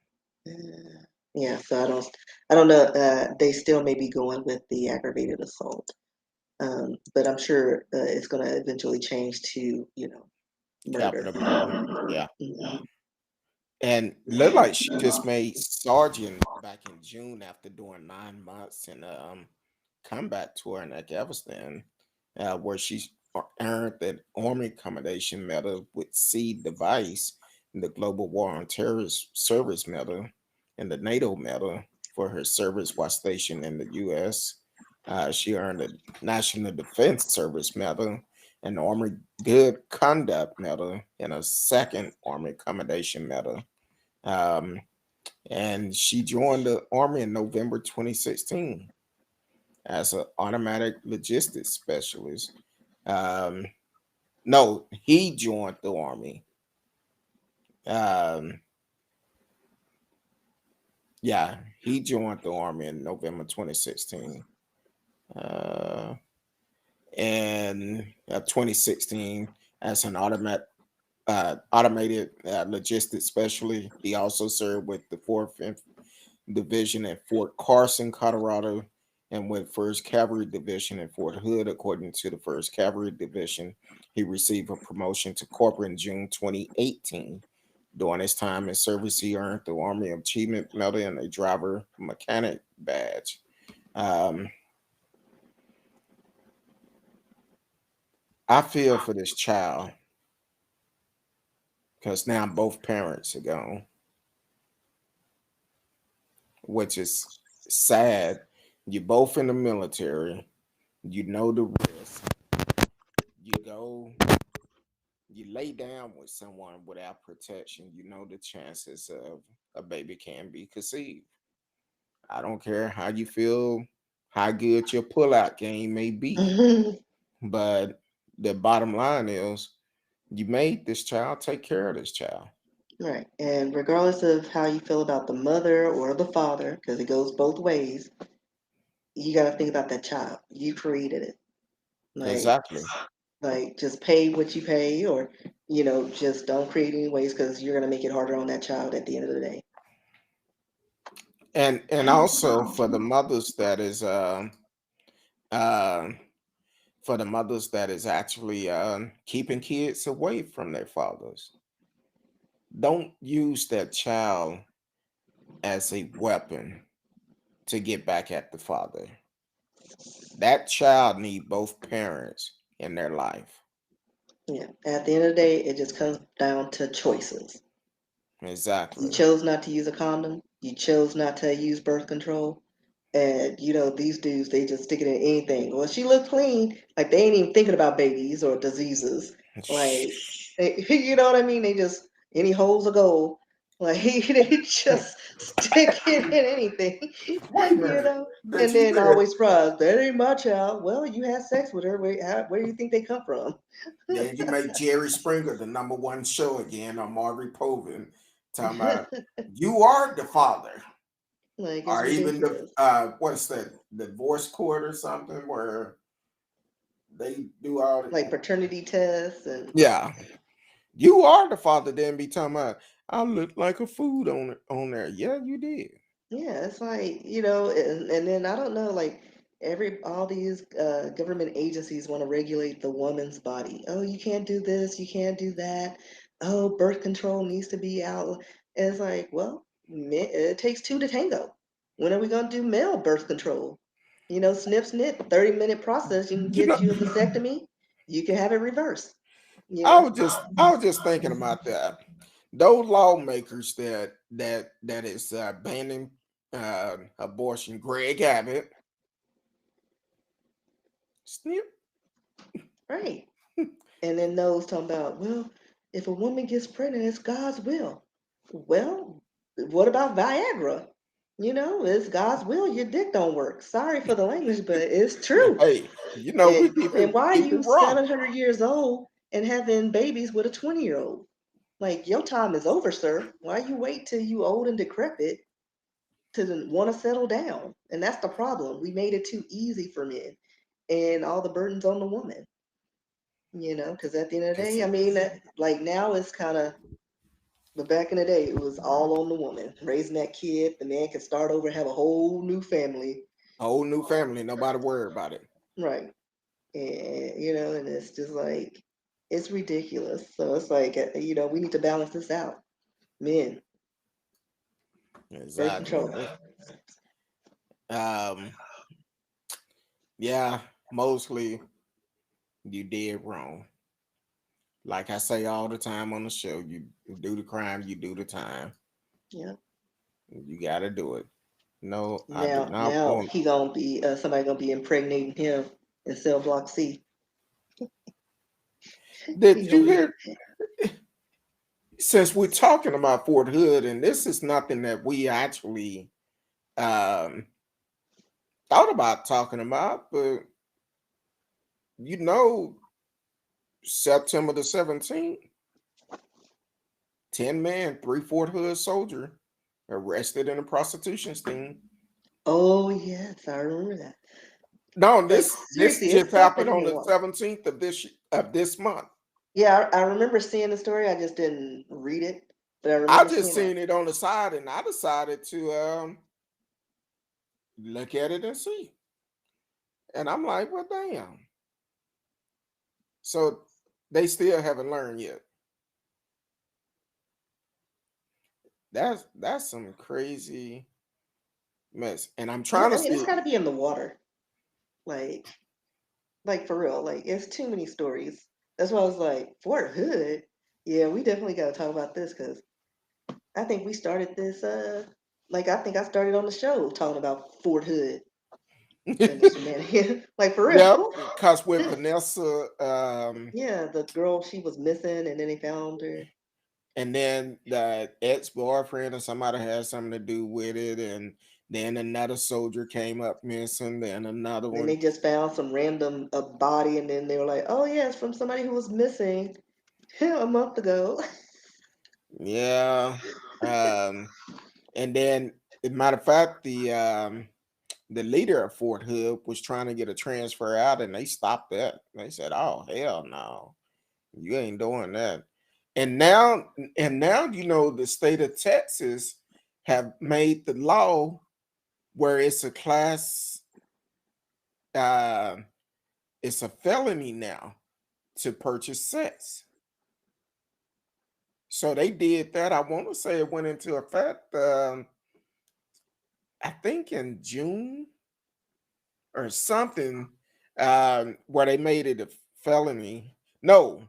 Speaker 2: Yeah, so I don't know. They still may be going with the aggravated assault, but I'm sure it's going to eventually change to murder.
Speaker 3: Capital murder. Yeah.
Speaker 2: Mhm.
Speaker 3: And looked like she just made sergeant back in June after doing 9 months in combat tour in Afghanistan, where she earned the Army Commendation Medal with C device, the Global War on Terrorist Service Medal, and the NATO Medal for her service while stationed in the U.S. She earned the National Defense Service Medal, an Army Good Conduct Medal, and a second Army Commendation Medal. Um, and she joined the Army in November 2016 as an automatic logistics specialist. Um, no, he joined the Army. Yeah, he joined the Army in November 2016. And 2016 as an automated logistics specialist. He also served with the 4th Division at Fort Carson, Colorado, and with 1st Cavalry Division in Fort Hood. According to the 1st Cavalry Division, he received a promotion to corporal in June 2018. During his time in service, he earned the Army Achievement Medal and a driver mechanic badge. I feel for this child because now both parents are gone, which is sad. You're both in the military. You know the risk. You lay down with someone without protection. You know the chances of a baby can be conceived. I don't care how you feel, how good your pullout game may be, but the bottom line is you made this child, take care of this child.
Speaker 2: Right. And regardless of how you feel about the mother or the father, because it goes both ways, you got to think about that child. You created it.
Speaker 3: Exactly.
Speaker 2: Like just pay what you pay, or just don't create any ways because you're gonna make it harder on that child at the end of the day.
Speaker 3: And also for the mothers that is uh for the mothers that is actually keeping kids away from their fathers, don't use that child as a weapon to get back at the father. That child need both parents in their life.
Speaker 2: Yeah. At the end of the day, it just comes down to choices. You
Speaker 3: Exactly.
Speaker 2: chose not to use a condom. You chose not to use birth control. And these dudes, they just stick it in anything. Well, she looked clean. Like they ain't even thinking about babies or diseases. Like you know what I mean? They just any holes of gold. Like they just stick it in anything.
Speaker 3: Wait a minute. Did
Speaker 2: And
Speaker 3: you
Speaker 2: then
Speaker 3: say
Speaker 2: always surprised, that ain't my child. Well, you had sex with her. Where do you think they come from?
Speaker 3: then you make Jerry Springer the #1 show again on Margaret Povin talking about you are the father?
Speaker 2: Like it's
Speaker 3: Or even
Speaker 2: ridiculous.
Speaker 3: the what's that, divorce court or something where they do all
Speaker 2: Like paternity tests and
Speaker 3: yeah. You are the father, then be talking about I look like a food on there. Yeah, you did.
Speaker 2: yeah, it's like, and then I don't know, like all these government agencies want to regulate the woman's body. Oh, you can't do this, you can't do that. Oh, birth control needs to be out. And it's like, well, it takes two to tango. When are we going to do male birth control? Snip, snip, 30-minute process. You can
Speaker 3: You know,
Speaker 2: get you a vasectomy. You can have it reversed. You know?
Speaker 3: I was just thinking about that. Those lawmakers that is banning abortion, Greg Abbott, snip.
Speaker 2: Right. And then those talking about, well, if a woman gets pregnant, it's God's will. Well, what about Viagra? You know, it's God's will. Your dick don't work. Sorry for the language, but it's true.
Speaker 3: Hey, you know we
Speaker 2: And why are
Speaker 3: keep it
Speaker 2: you
Speaker 3: raw.
Speaker 2: 700 years old and having babies with a 20-year-old? Like, your time is over, sir. Why you wait till you old and decrepit to want to settle down? And that's the problem. We made it too easy for men, and all the burden's on the woman. You know, because at the end of the
Speaker 3: 'Cause
Speaker 2: day, I mean, like now it's kind of, but back in the day, it was all on the woman raising that kid. The man could start over, have a whole new family,
Speaker 3: whole new family, nobody worry about it.
Speaker 2: right? And you know, and it's just like it's ridiculous. So it's like you know, we need to balance this out. Men, birth
Speaker 3: Exactly.
Speaker 2: control.
Speaker 3: Um, yeah, mostly you did wrong. Like I say all the time on the show, you do the crime, you do the time.
Speaker 2: Yeah.
Speaker 3: You got to do it. No, I do not
Speaker 2: Now
Speaker 3: want.
Speaker 2: he gonna be somebody gonna be impregnating him in cell block C. He
Speaker 3: Did
Speaker 2: gonna
Speaker 3: you
Speaker 2: be
Speaker 3: hear? Since we're talking about Fort Hood, and this is nothing that we actually um, thought about talking about, but you know, September the 17th, 10 men, 3 Fort Hood soldier arrested in a prostitution sting.
Speaker 2: Oh yes, I remember that.
Speaker 3: No,
Speaker 2: Like
Speaker 3: this
Speaker 2: seriously,
Speaker 3: just
Speaker 2: it's stuck
Speaker 3: happened
Speaker 2: with
Speaker 3: on
Speaker 2: me.
Speaker 3: the 17th of this month.
Speaker 2: Yeah, I remember seeing the story. I just didn't read it, but I
Speaker 3: I
Speaker 2: remember
Speaker 3: just
Speaker 2: seeing it.
Speaker 3: seen it on the side, and I decided to look at it and see. And I'm like, well, damn. So they still haven't learned yet. That's some crazy mess. And I'm trying to
Speaker 2: And it's
Speaker 3: see.
Speaker 2: got to be in the water, like, like for real. Like, it's too many stories. That's why I was like, Fort Hood. Yeah, we definitely got to talk about this because I think we started this. Like I think I started on the show talking about Fort Hood and the shenanigans. Like for
Speaker 3: Yep,
Speaker 2: real.
Speaker 3: because with Vanessa,
Speaker 2: Yeah, the girl, she was missing, and then they found her.
Speaker 3: and then the ex-boyfriend or somebody had something to do with it, and then another soldier came up missing, then another
Speaker 2: Then
Speaker 3: one.
Speaker 2: they just found some random body, and then they were like, "Oh yeah, it's from somebody who was missing a month ago."
Speaker 3: Yeah. And then, as a matter of fact, the leader of Fort Hood was trying to get a transfer out, and they stopped that. They said, "Oh hell no, you ain't doing that." And now you know the state of Texas have made the law where it's a class, uh, it's a felony now to purchase sex. So they did that. I want to say it went into effect. I think in June or something, where they made it a felony. No,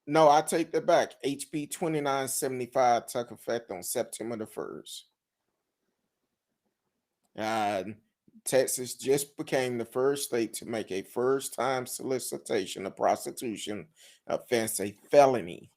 Speaker 3: I take that back. HB 2975 took effect on September the 1st. Texas just became the first state to make a first time solicitation of prostitution offense a felony.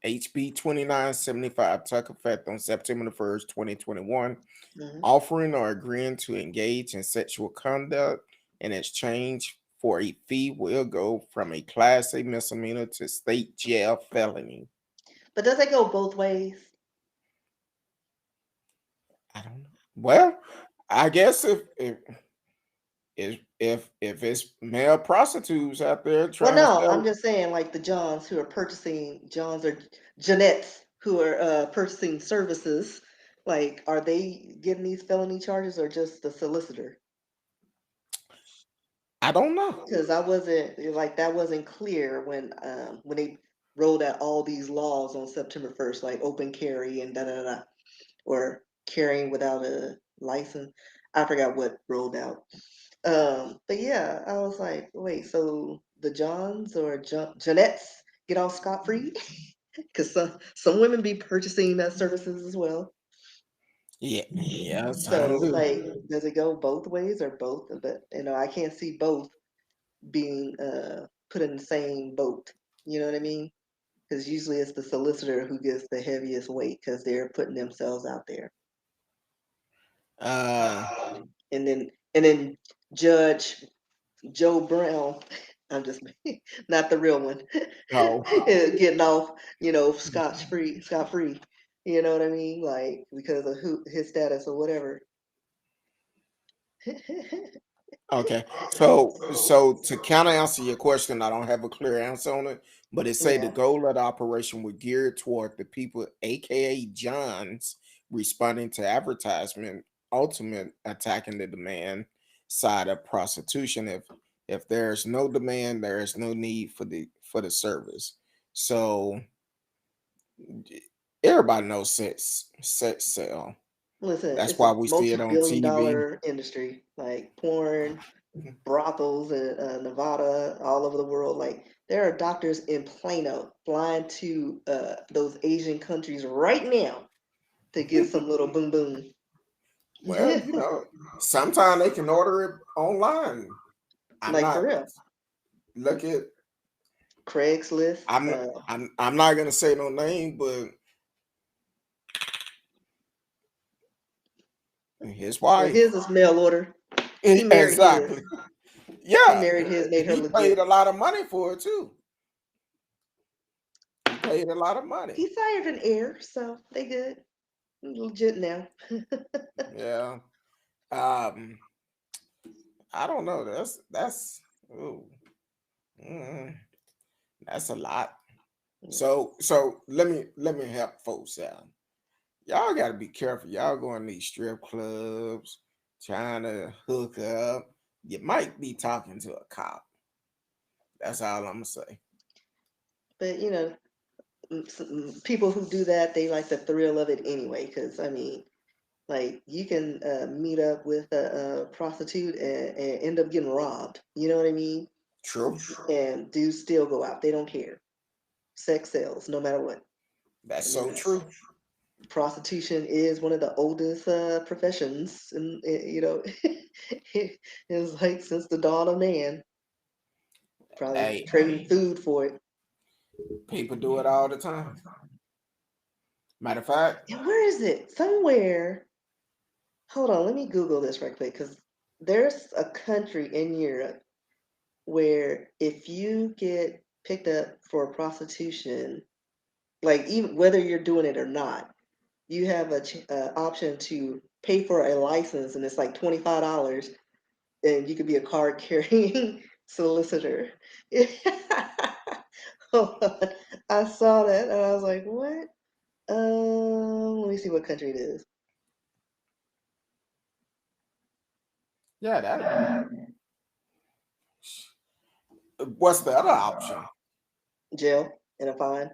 Speaker 3: HB 2975 took effect on September the 1st, 2021.
Speaker 2: Mhm.
Speaker 3: Offering or agreeing to engage in sexual conduct in exchange for a fee will go from a class A misdemeanor to state jail felony.
Speaker 2: But does it go both ways?
Speaker 3: I don't know. Well, I guess if it's male prostitutes out there
Speaker 2: Well,
Speaker 3: trying to
Speaker 2: no, I'm
Speaker 3: sell,
Speaker 2: just saying, like the Johns who are purchasing Johns or Jeanettes who are purchasing services, like, are they getting these felony charges or just the solicitor?
Speaker 3: I don't know.
Speaker 2: Because I wasn't like that wasn't clear when they rolled out all these laws on September 1st, like open carry and da da da, or carrying without a license. I forgot what rolled out. But yeah, I was like, wait, so the Johns or Jeanettes get off scot-free? Because some women be purchasing services as well.
Speaker 3: Yeah, some
Speaker 2: So,
Speaker 3: do.
Speaker 2: like, does it go both ways or both? But I can't see both being put in the same boat. You know what I mean? Because usually it's the solicitor who gets the heaviest weight because they're putting themselves out there.
Speaker 3: Uh,
Speaker 2: And then Judge Joe Brown, I'm just not the real one,
Speaker 3: no.
Speaker 2: getting off, scot free. You know what I mean? Like because of his status or whatever.
Speaker 3: Okay. So to kind of answer your question, I don't have a clear answer on it, but it say the
Speaker 2: Yeah.
Speaker 3: goal of the operation was geared toward the people, aka Johns, responding to advertisement, ultimate attacking the demand side of prostitution. If there's no demand, there is no need for the service. So everybody knows sex sell.
Speaker 2: Listen,
Speaker 3: That's
Speaker 2: it's
Speaker 3: why
Speaker 2: a
Speaker 3: we see it on
Speaker 2: multi-billion
Speaker 3: TV.
Speaker 2: dollar industry, like porn, brothels in Nevada, all over the world. Like there are doctors in Plano flying to those Asian countries right now to get some little boom boom.
Speaker 3: Well, sometimes they can order it online. I'm
Speaker 2: Like for
Speaker 3: not
Speaker 2: real.
Speaker 3: look at
Speaker 2: Craigslist.
Speaker 3: I'm not gonna say no name, but his
Speaker 2: Well,
Speaker 3: wife.
Speaker 2: his is mail order. He married his.
Speaker 3: Exactly.
Speaker 2: He
Speaker 3: Yeah.
Speaker 2: married his, made her
Speaker 3: He paid
Speaker 2: legit.
Speaker 3: a lot of money for it too. He paid a lot of money.
Speaker 2: He sired an heir, so they good. Legit now.
Speaker 3: Yeah. Um, I don't know. Ooh, mm, that's a lot. So let me help folks out. Y'all got to be careful. Y'all going to these strip clubs, trying to hook up. You might be talking to a cop. That's all I'm gonna say.
Speaker 2: But people who do that, they like the thrill of it anyway. Because like you can meet up with a prostitute and end up getting robbed. You know what I mean?
Speaker 3: True.
Speaker 2: And dudes still go out. They don't care. Sex sells, no matter what.
Speaker 3: That's
Speaker 2: I
Speaker 3: so
Speaker 2: mean,
Speaker 3: true.
Speaker 2: prostitution is one of the oldest professions, and it's like since the dawn of man. Probably
Speaker 3: Hey,
Speaker 2: trading food for it.
Speaker 3: people do it all the time. Matter of fact,
Speaker 2: And where is it? Somewhere. Hold on, let me Google this right quick because there's a country in Europe where if you get picked up for prostitution, like even whether you're doing it or not, you have a option to pay for a license, and it's like $25, and you could be a card carrying solicitor. Hold on. I saw that and I was like, what? Let me see what country it is.
Speaker 3: yeah, what's the other option?
Speaker 2: Jail and a fine.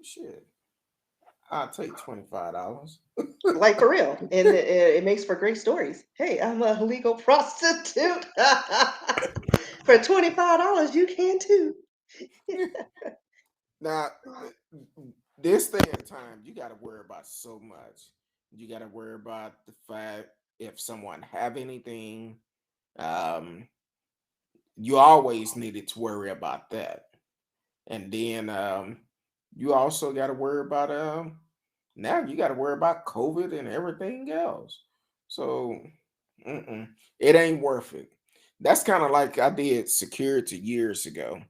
Speaker 3: Shit, I'll take $25.
Speaker 2: Like for real. And it makes for great stories. Hey, I'm a legal prostitute. For $25, you can too.
Speaker 3: Now, this day and time, you got to worry about so much. You got to worry about the fact if someone have anything. Um, you always needed to worry about that, and then you also got to worry about now you got to worry about COVID and everything else. So it ain't worth it. That's kind of like I did security years ago,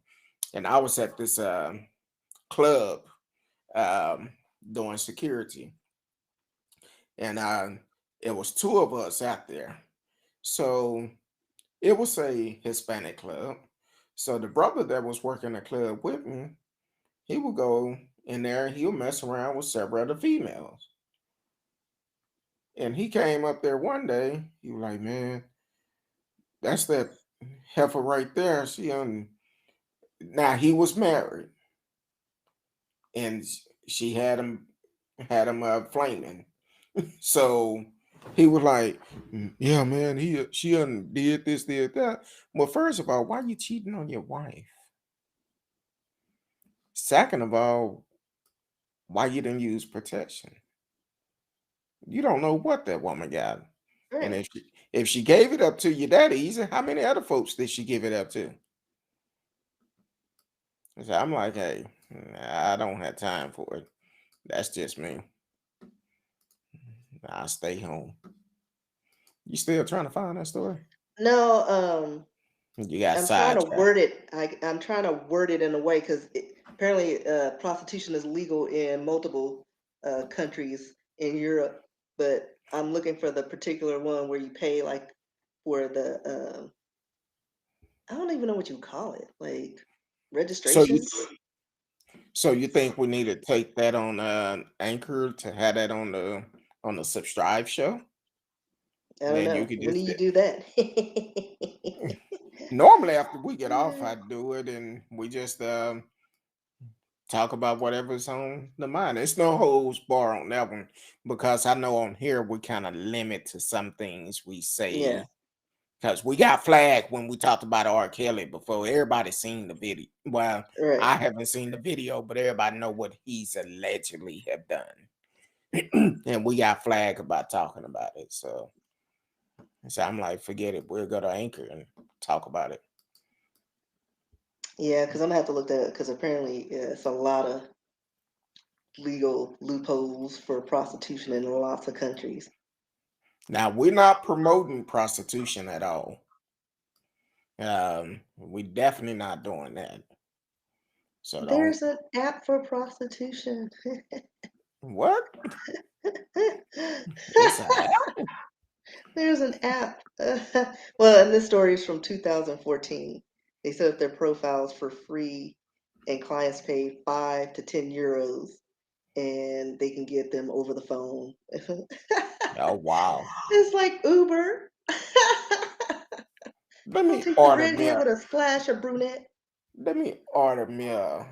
Speaker 3: and I was at this club um, doing security, and it was two of us out there. So it was a Hispanic club. So the brother that was working the club with me, he would go in there and he'll mess around with several other females. And he came up there one day, he was like, man, that's that heifer right there. Now he was married and she had him flaming. So He was like, yeah, man, she did this, did that. Well, first of all, why you cheating on your wife? Second of all, why you didn't use protection? You don't know what that woman got. And
Speaker 2: Right.
Speaker 3: if she gave it up to you that easy, how many other folks did she give it up to? So I'm like, hey, I don't have time for it. That's just me. I'll stay home. You still trying to find that story?
Speaker 2: No,
Speaker 3: You got
Speaker 2: I'm trying to
Speaker 3: sidetracked.
Speaker 2: word it. I'm trying to word it in a way because apparently prostitution is legal in multiple countries in Europe, but I'm looking for the particular one where you pay like for the I don't even know what you call it, like
Speaker 3: So you
Speaker 2: registration.
Speaker 3: so you think we need to take that on Anchor to have that on the subscribe show?
Speaker 2: I don't
Speaker 3: Then you
Speaker 2: know.
Speaker 3: could
Speaker 2: When do
Speaker 3: just
Speaker 2: you do that?
Speaker 3: normally after we get off, I do it and we just talk about whatever's on the mind. It's no holds bar on that one because I know on here we kind of limit to some things we
Speaker 2: Yeah,
Speaker 3: say because we got flagged when we talked about R. Kelly before. Everybody seen the video. Well,
Speaker 2: right.
Speaker 3: I haven't seen the video, but everybody know what he's allegedly have done. And we got flagged about talking about it. So I'm like, forget it. We'll go to Anchor and talk about it.
Speaker 2: Yeah, because I'm gonna have to look that up because apparently it's a lot of legal loopholes for prostitution in lots of countries.
Speaker 3: Now we're not promoting prostitution at all. We definitely not doing that. So don't
Speaker 2: There's an app for prostitution.
Speaker 3: what? It's a
Speaker 2: There's an app. Well, and this story is from 2014. They set up their profiles for free, and clients pay 5 to 10 euros, and they can get them over the phone.
Speaker 3: oh wow.
Speaker 2: It's like Uber.
Speaker 3: Let
Speaker 2: I'll
Speaker 3: me
Speaker 2: take the
Speaker 3: order me
Speaker 2: redhead
Speaker 3: a
Speaker 2: with a splash of brunette.
Speaker 3: let me order me a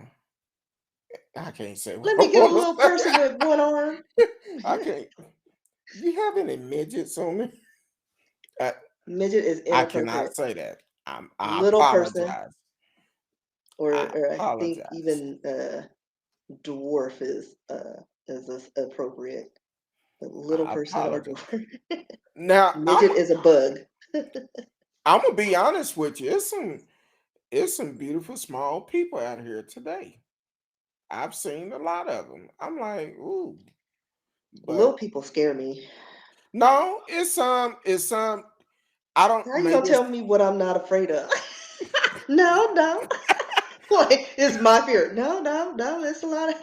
Speaker 3: I can't say what
Speaker 2: Let
Speaker 3: I
Speaker 2: me get a
Speaker 3: want
Speaker 2: little
Speaker 3: to
Speaker 2: person with one arm.
Speaker 3: say. I can't. You have any midgets on me? I,
Speaker 2: Midget is
Speaker 3: I cannot
Speaker 2: inappropriate.
Speaker 3: say that. I
Speaker 2: Little person,
Speaker 3: apologize.
Speaker 2: or
Speaker 3: I
Speaker 2: or I think
Speaker 3: apologize.
Speaker 2: even dwarf is appropriate. But little
Speaker 3: I
Speaker 2: person or
Speaker 3: apologize.
Speaker 2: dwarf.
Speaker 3: Now
Speaker 2: Midget is a bug.
Speaker 3: I'm gonna be honest with you. It's some beautiful small people out here today. I've seen a lot of them. I'm like, ooh,
Speaker 2: Little
Speaker 3: but
Speaker 2: people scare me.
Speaker 3: no, it's I don't
Speaker 2: How you gonna
Speaker 3: maybe it's,
Speaker 2: tell me what I'm not afraid of? No, no. Like it's my fear. No, no, no. It's a lot of.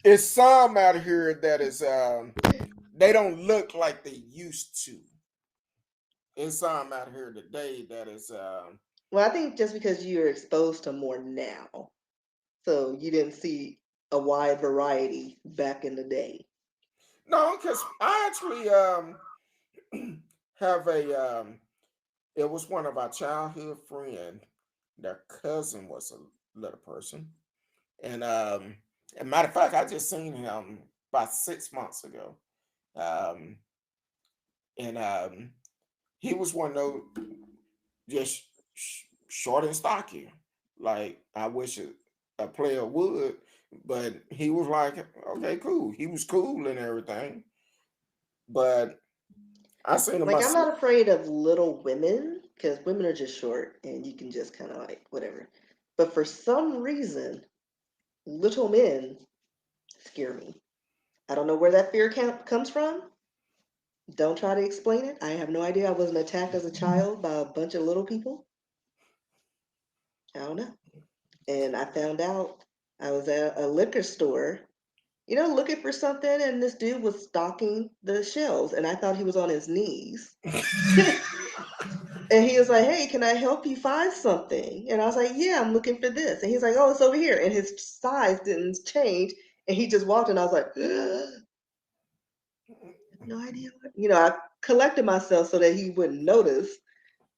Speaker 3: it's some out here that is they don't look like they used to. It's some out here today that is
Speaker 2: Well, I think just because you're exposed to more now, so you didn't see a wide variety back in the day.
Speaker 3: no, because I actually have a it was one of our childhood friend. Their cousin was a little person. And as a matter of fact, I just seen him about 6 months ago. Um, and he was one of those just short and stocky. Like I wish a player would, but he was like, okay, cool. He was cool and everything. But I seen him
Speaker 2: Like I'm
Speaker 3: myself.
Speaker 2: not afraid of little women because women are just short and you can just kind of like whatever. But for some reason, little men scare me. I don't know where that fear comes from. Don't try to explain it. I have no idea. I wasn't attacked as a child by a bunch of little people. I don't know. And I found out I was at a liquor store, looking for something, and this dude was stocking the shelves, and I thought he was on his knees. And he was like, "Hey, can I help you find something?" And I was like, "Yeah, I'm looking for this." And he's like, "Oh, it's over here." And his size didn't change, and he just walked, and I was like, "No idea what." I collected myself so that he wouldn't notice.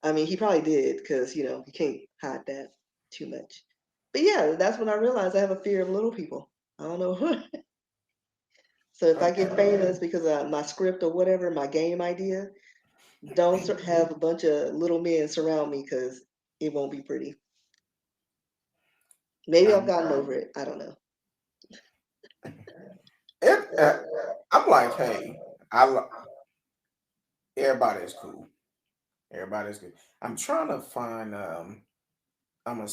Speaker 2: I mean, he probably did because you can't hide that too much. But yeah, that's when I realized I have a fear of little people. I don't know. So if I get famous because of my script or whatever, my game idea, don't have a bunch of little men surround me because it won't be pretty. Maybe I've gotten over it. I don't know.
Speaker 3: It, I'm like, hey, everybody's cool. Everybody's good. I'm trying to find. I'm a.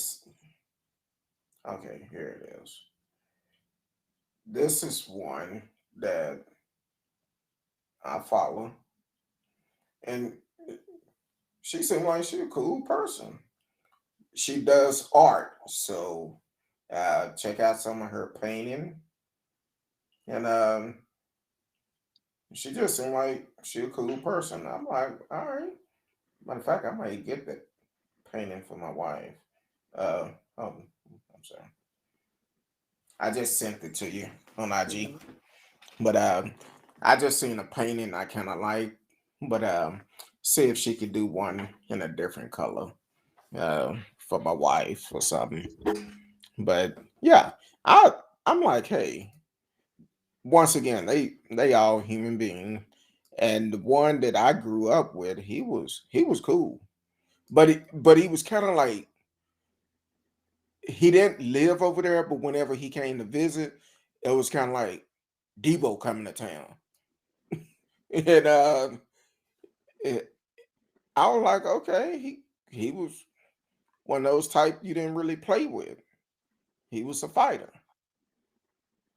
Speaker 3: Okay, here it is. This is one that I follow, and she seemed like she's a cool person. She does art, so check out some of her painting, and she just seemed like she a cool person. I'm like, all right. Matter of fact, I might get that painting for my wife. Uh, oh, I'm sorry. I just sent it to you on IG,
Speaker 2: Mhm.
Speaker 3: but I just seen a painting I kind of like, but see if she could do one in a different color for my wife or something. But yeah, I'm like, hey, once again, they all human being, and the one that I grew up with, he was cool, but he was kind of like he didn't live over there, but whenever he came to visit, it was kind of like Debo coming to town, and it, I was like, okay, he was one of those type you didn't really play with. He was a fighter.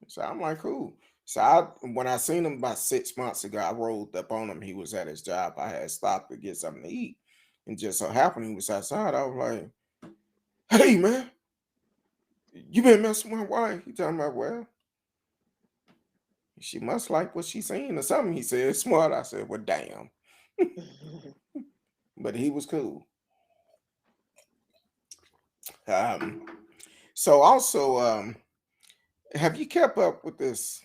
Speaker 3: So I'm like, cool. So when I seen him about 6 months ago, I rolled up on him. He was at his job. I had stopped to get something to eat. And just so happened he was outside. I was like, hey man, you been messing with my wife. He talking about, well, she must like what she's saying or something. He said, smart. I said, well, damn. But he was cool. Um, so also, have you kept up with this?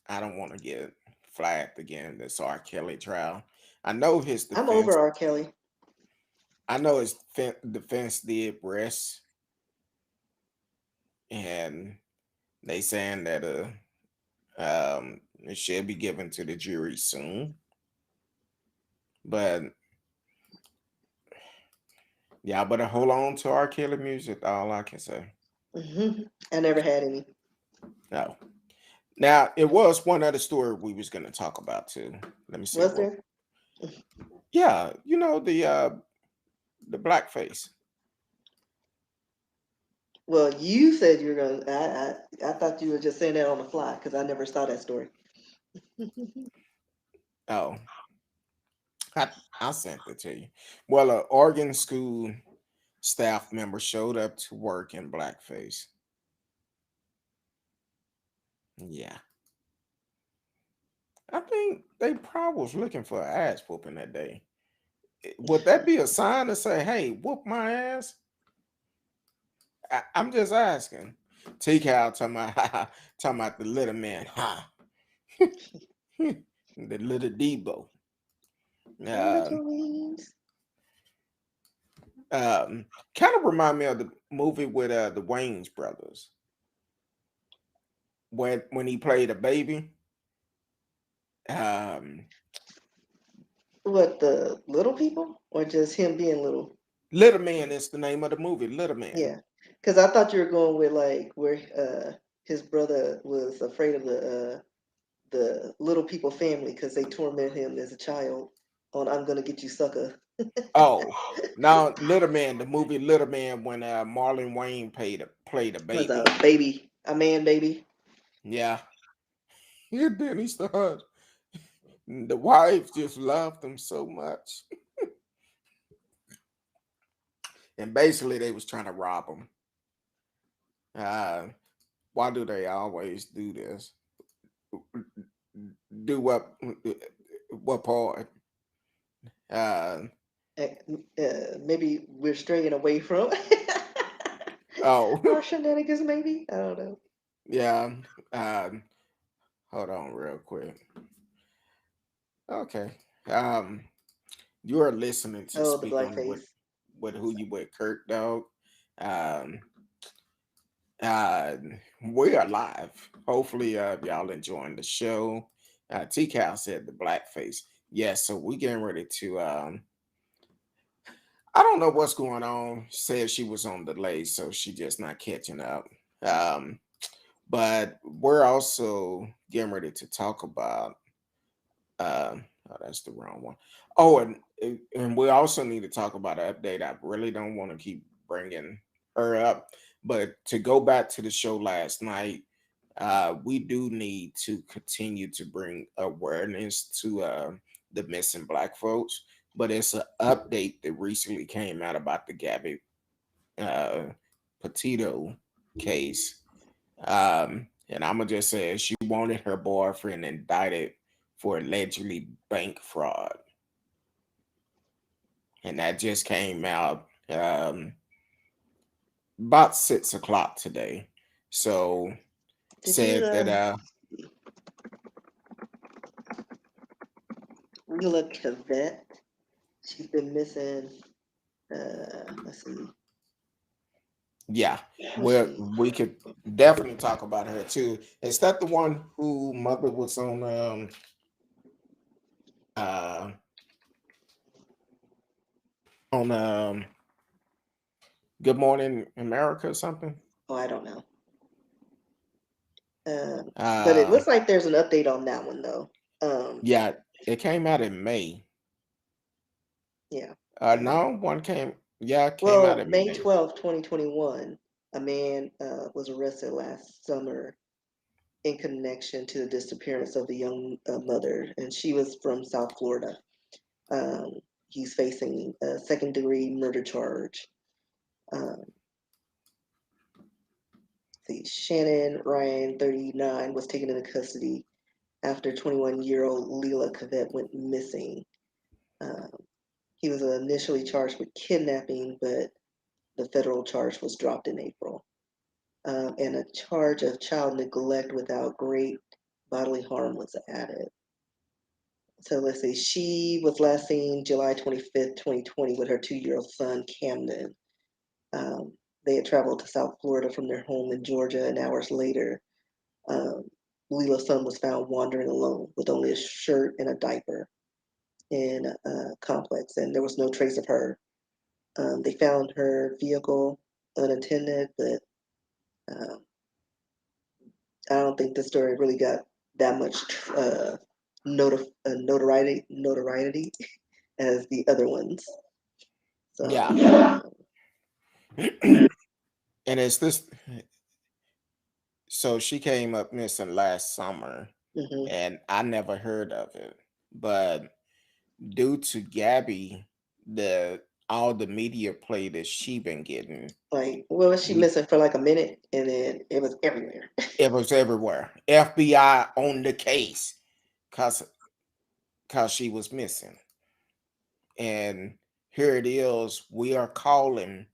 Speaker 3: I don't want to get flagged again, this R. Kelly trial. I know his
Speaker 2: I'm
Speaker 3: defense.
Speaker 2: over R. Kelly.
Speaker 3: I know his defense did rest, and they saying that it should be given to the jury soon. But yeah, but hold on to R. Kelly music. All I can say.
Speaker 2: I never had any.
Speaker 3: No. Now it was one other story we was gonna talk about too. Let me see
Speaker 2: Was
Speaker 3: what.
Speaker 2: there?
Speaker 3: Yeah, the blackface.
Speaker 2: Well, you said you were going to. I thought you were just saying that on the fly because I never saw that story.
Speaker 3: Oh, I sent it to you. Well, an Oregon school staff member showed up to work in blackface. Yeah. I think they probably was looking for an ass whooping that day. Would that be a sign to say, hey, whoop my ass? I'm just asking. T Cal talking about the little man. Ha. The little Debo. Um,
Speaker 2: Little wings.
Speaker 3: kind of remind me of the movie with the Wayne's brothers. When he played a baby. Um,
Speaker 2: What, the little people? Or just him being little?
Speaker 3: Little Man is the name of the movie, Little Man.
Speaker 2: Yeah. Because I thought you were going with like where his brother was afraid of the little people family because they torment him as a child on I'm gonna get you sucker.
Speaker 3: Oh, now Little Man, the movie Little Man, when Marlon Wayne played a
Speaker 2: Was a
Speaker 3: baby.
Speaker 2: baby, a man baby.
Speaker 3: Yeah. And then he started. The wife just loved him so much. And basically they was trying to rob him. Uh, why do they always do this? Do what part? Uh,
Speaker 2: Uh, Maybe we're straying away from
Speaker 3: oh,
Speaker 2: our shenanigans. Maybe I don't know.
Speaker 3: yeah. Um, hold on real quick. Okay. Um, you are listening to
Speaker 2: Oh, the
Speaker 3: Speak on with
Speaker 2: blackface.
Speaker 3: Who You With Kurt Dog. Um, Uh, we are live. Hopefully, y'all enjoying the show. T Cal said the blackface. Yes, so we getting ready to. I don't know what's going on. Said she was on delay, so she just not catching up. Um, but we're also getting ready to talk about. Oh, that's the wrong one. Oh, and we also need to talk about an update. I really don't want to keep bringing her up, but to go back to the show last night, we do need to continue to bring awareness to the missing black folks. But it's an update that recently came out about the Gabby uh, Petito case. And I'm gonna just say she wanted her boyfriend indicted for allegedly bank fraud, and that just came out about 6 o'clock today. So
Speaker 2: Did you
Speaker 3: said that
Speaker 2: Willa Cavett? She's been missing. Let's see.
Speaker 3: yeah,
Speaker 2: What's
Speaker 3: well,
Speaker 2: she?
Speaker 3: we could definitely talk about her too. Is that the one who mother was uh on Good Morning America or something?
Speaker 2: Oh, I don't know. But it
Speaker 3: Uh
Speaker 2: looks like there's an update on that one though.
Speaker 3: yeah, it came out in May.
Speaker 2: Yeah.
Speaker 3: No, one came. Yeah, it came out
Speaker 2: Well,
Speaker 3: in
Speaker 2: May
Speaker 3: May.
Speaker 2: 12th, 2021, a man was arrested last summer in connection to the disappearance of the young mother, and she was from South Florida. Um, he's facing a second-degree murder charge. Um, see, Shannon Ryan, 39, was taken into custody after 21-year-old Leela Cavett went missing. Um, he was initially charged with kidnapping, but the federal charge was dropped in April. And a charge of child neglect without great bodily harm was added. So let's see, she was last seen July 25th, 2020, with her 2-year-old son, Camden. Um, they had traveled to South Florida from their home in Georgia, and hours later, Leela's son was found wandering alone with only a shirt and a diaper in a complex, and there was no trace of her. They found her vehicle unattended, but um, I don't think the story really got that much notoriety as the other ones. So,
Speaker 3: Yeah. And it's this. So she came up missing last summer,
Speaker 2: mhm.
Speaker 3: and I never heard of it. But due to Gabby, the all the media play that she been getting,
Speaker 2: Like, well, was she
Speaker 3: we
Speaker 2: missing for like a minute, and then it was everywhere.
Speaker 3: it was everywhere. FBI on the case, cause she was missing, and here it is. We are calling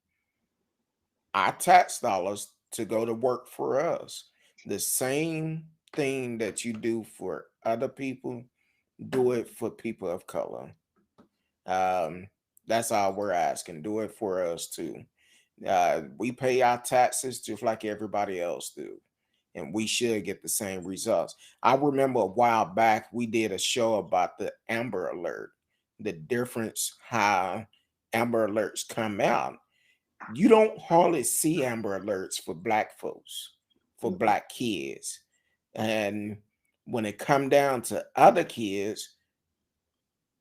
Speaker 3: our tax dollars to go to work for us. The same thing that you do for other people, do it for people of color. Um, that's all we're asking. Do it for us too. We pay our taxes just like everybody else do, and we should get the same results. I remember a while back we did a show about the Amber Alert, the difference how Amber Alerts come out. You don't hardly see Amber Alerts for black folks, for
Speaker 2: Mhm.
Speaker 3: black kids, and when it come down to other kids,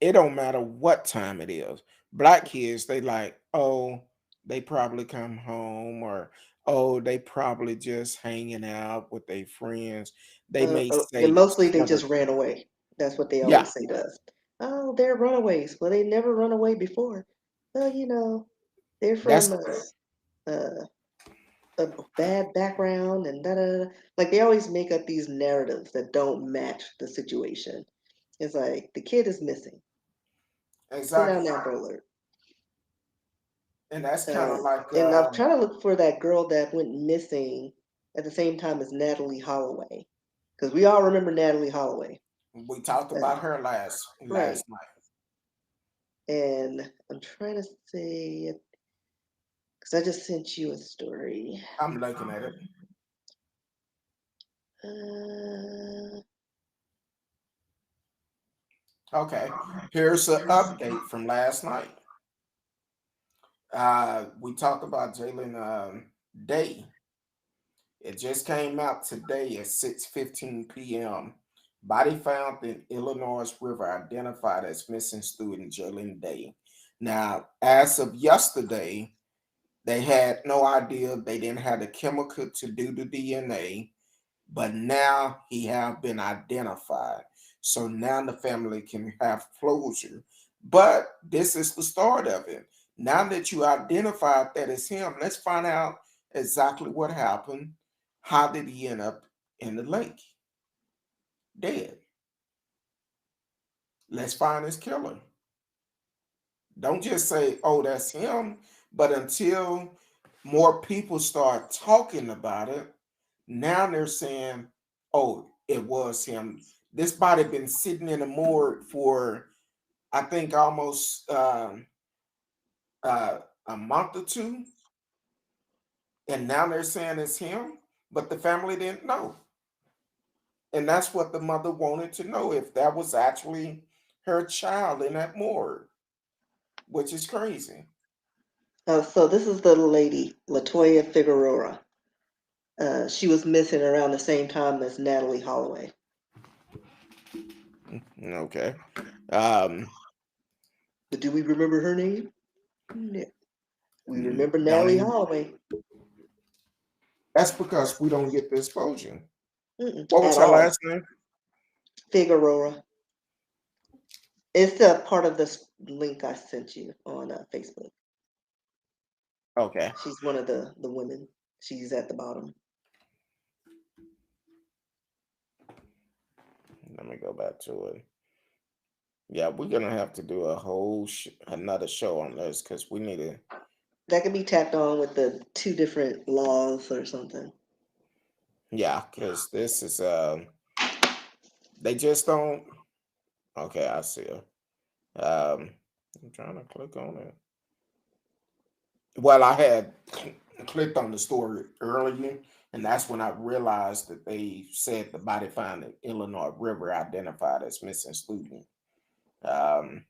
Speaker 3: it don't matter what time it is. Black kids, they like, oh, they probably come home, or oh, they probably just hanging out with their friends. They may
Speaker 2: And
Speaker 3: say
Speaker 2: mostly they
Speaker 3: clever
Speaker 2: just ran
Speaker 3: things.
Speaker 2: away. That's what they
Speaker 3: Yeah,
Speaker 2: always say to us. Oh, they're runaways. Well, they never run away before. Well, they're from
Speaker 3: that's
Speaker 2: uh, a bad background and da da da. Like they always make up these narratives that don't match the situation. It's like the kid is missing. Send out
Speaker 3: exactly,
Speaker 2: an Amber Alert.
Speaker 3: and that's kind of like
Speaker 2: And I'm trying to look for that girl that went missing at the same time as Natalie Holloway, because we all remember Natalie Holloway,
Speaker 3: we talked about
Speaker 2: uh,
Speaker 3: her last
Speaker 2: right?
Speaker 3: night.
Speaker 2: And I'm trying to see. Because I just sent you a story.
Speaker 3: I'm looking at it.
Speaker 2: Uh,
Speaker 3: Okay. Here's an update from last night. We talked about Jalen Day. It just came out today at 6:15 p.m. Body found in Illinois River identified as missing student Jalen Day. Now, as of yesterday, they had no idea. They didn't have the chemical to do the DNA, but now he have been identified. So now the family can have closure. But this is the start of it. Now that you identified that it's him, let's find out exactly what happened. How did he end up in the lake? Dead. Let's find his killer. Don't just say, oh, that's him. But until more people start talking about it, now they're saying, oh, it was him. This body been sitting in the morgue for, I think, almost a month or two. And now they're saying it's him, but the family didn't know. And that's what the mother wanted to know, if that was actually her child in that morgue, which is crazy.
Speaker 2: so this is the lady, Latoya Figueroa. She was missing around the same time as Natalie Holloway.
Speaker 3: Okay. Um,
Speaker 2: But do we remember her name? No. We remember
Speaker 3: don't
Speaker 2: Natalie
Speaker 3: even,
Speaker 2: Holloway.
Speaker 3: that's because we don't get the exposure.
Speaker 2: Mm-mm,
Speaker 3: What was
Speaker 2: at
Speaker 3: her
Speaker 2: all.
Speaker 3: last name?
Speaker 2: Figueroa. It's a part of this link I sent you on Facebook.
Speaker 3: Okay.
Speaker 2: She's one of the women. She's at the bottom.
Speaker 3: Let me go back to it. Yeah, we're gonna have to do a whole another show on this because we need to.
Speaker 2: That can be tacked on with the two different laws or something.
Speaker 3: Yeah, because this is they just don't. Okay, I see it. I'm trying to click on it. Well, I had clicked on the story earlier, and that's when I realized that they said the body found in Illinois River identified as missing student. Um,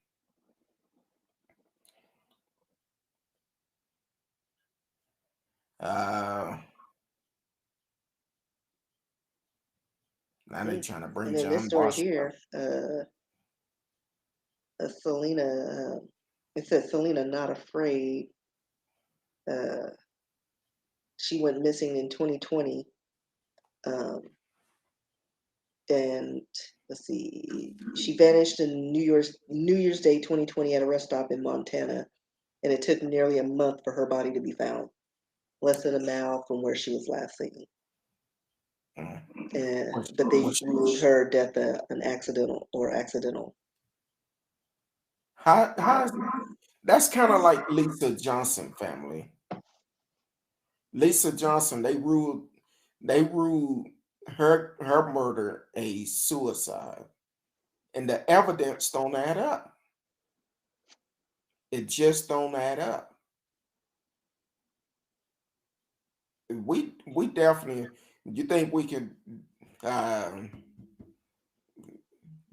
Speaker 3: uh, Now they
Speaker 2: Mm.
Speaker 3: trying to
Speaker 2: And
Speaker 3: bring
Speaker 2: then this
Speaker 3: John
Speaker 2: story
Speaker 3: Marshall up.
Speaker 2: here, Selena, it says Selena not afraid. Uh, she went missing in 2020. Um, and let's see, she vanished in New Year's Day 2020 at a rest stop in Montana, and it took nearly a month for her body to be found, less than a mile from where she was last seen.
Speaker 3: Mm.
Speaker 2: But they
Speaker 3: Which
Speaker 2: ruled her death an accidental.
Speaker 3: how is that's kind of like Lisa Johnson family. Lisa Johnson, they ruled her murder a suicide, and the evidence don't add up. It just don't add up. We definitely. You think we could? Um,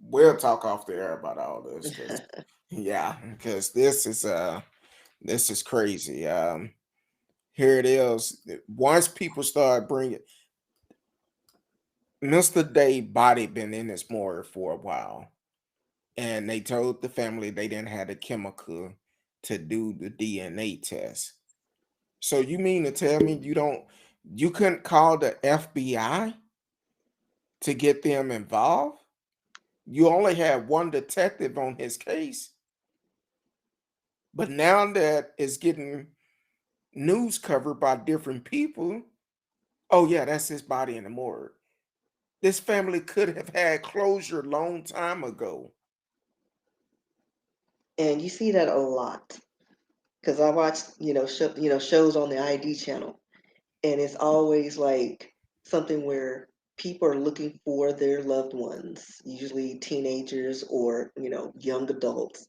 Speaker 3: we'll talk off the air about all this because yeah, because this is crazy. Here it is. Once people start bringing Mr. Day body been in his morgue for a while, and they told the family they didn't have the chemical to do the DNA test. So you mean to tell me you couldn't call the FBI to get them involved? You only had one detective on his case, but now that it's getting news covered by different people, oh yeah, that's his body in the morgue. This family could have had closure a long time ago.
Speaker 2: And you see that a lot because I watch, shows on the ID channel, and it's always like something where people are looking for their loved ones, usually teenagers or young adults,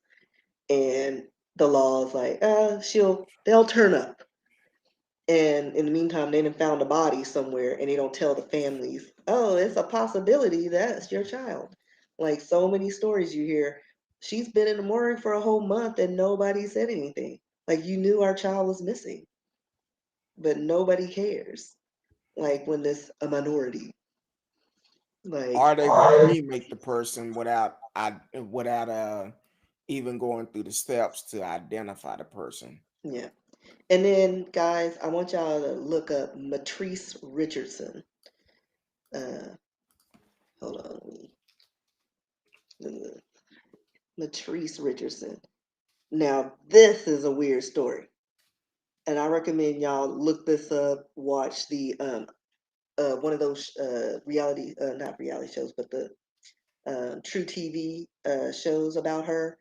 Speaker 2: and the law is like, they'll turn up. And in the meantime, they done found a body somewhere, and they don't tell the families, oh, it's a possibility that's your child. Like so many stories you hear, she's been in the morgue for a whole month and nobody said anything. Like you knew our child was missing, but nobody cares. Like when there's a minority, like
Speaker 3: Or they would cremate the person without even going through the steps to identify the person.
Speaker 2: yeah. And then guys, I want y'all to look up Patrice Richardson. Uh, hold on, Patrice Richardson. Now this is a weird story, and I recommend y'all look this up. Watch the one of those reality not reality shows, but the True TV shows about her.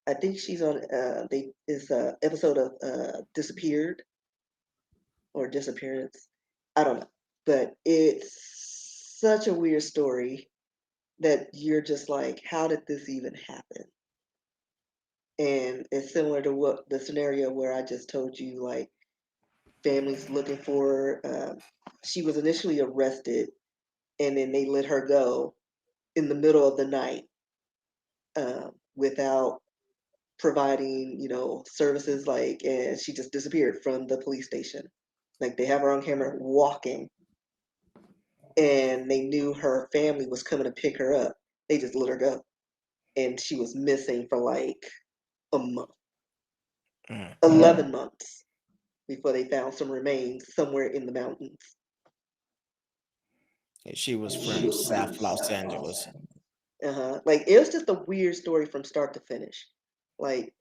Speaker 2: I think she's on. They is a episode of Disappeared or Disappearance. I don't know, but it's such a weird story that you're just like, how did this even happen? And it's similar to what the scenario where I just told you, like families looking for. She was initially arrested, and then they let her go in the middle of the night without providing, services. Like, and she just disappeared from the police station. Like they have her on camera walking, and they knew her family was coming to pick her up. They just let her go, and she was missing for like a month,
Speaker 3: Mm.
Speaker 2: 11 months before they found some remains somewhere in the mountains.
Speaker 3: And she was from South Los Angeles.
Speaker 2: Like it was just a weird story from start to finish. Like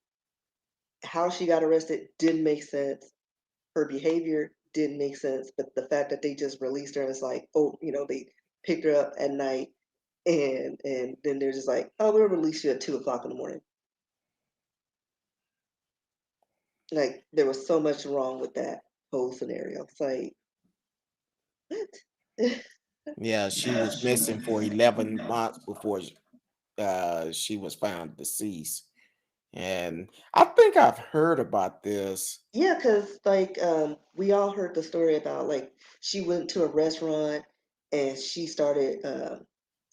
Speaker 2: how she got arrested didn't make sense. Her behavior didn't make sense, but the fact that they just released her and it's like, oh, they picked her up at night and then they're just like, oh, we'll release you at 2 o'clock in the morning. Like there was so much wrong with that whole scenario. It's like, what?
Speaker 3: Yeah, she was missing for 11 months before she was found deceased. And I think I've heard about this.
Speaker 2: Yeah, because like we all heard the story about like she went to a restaurant and she started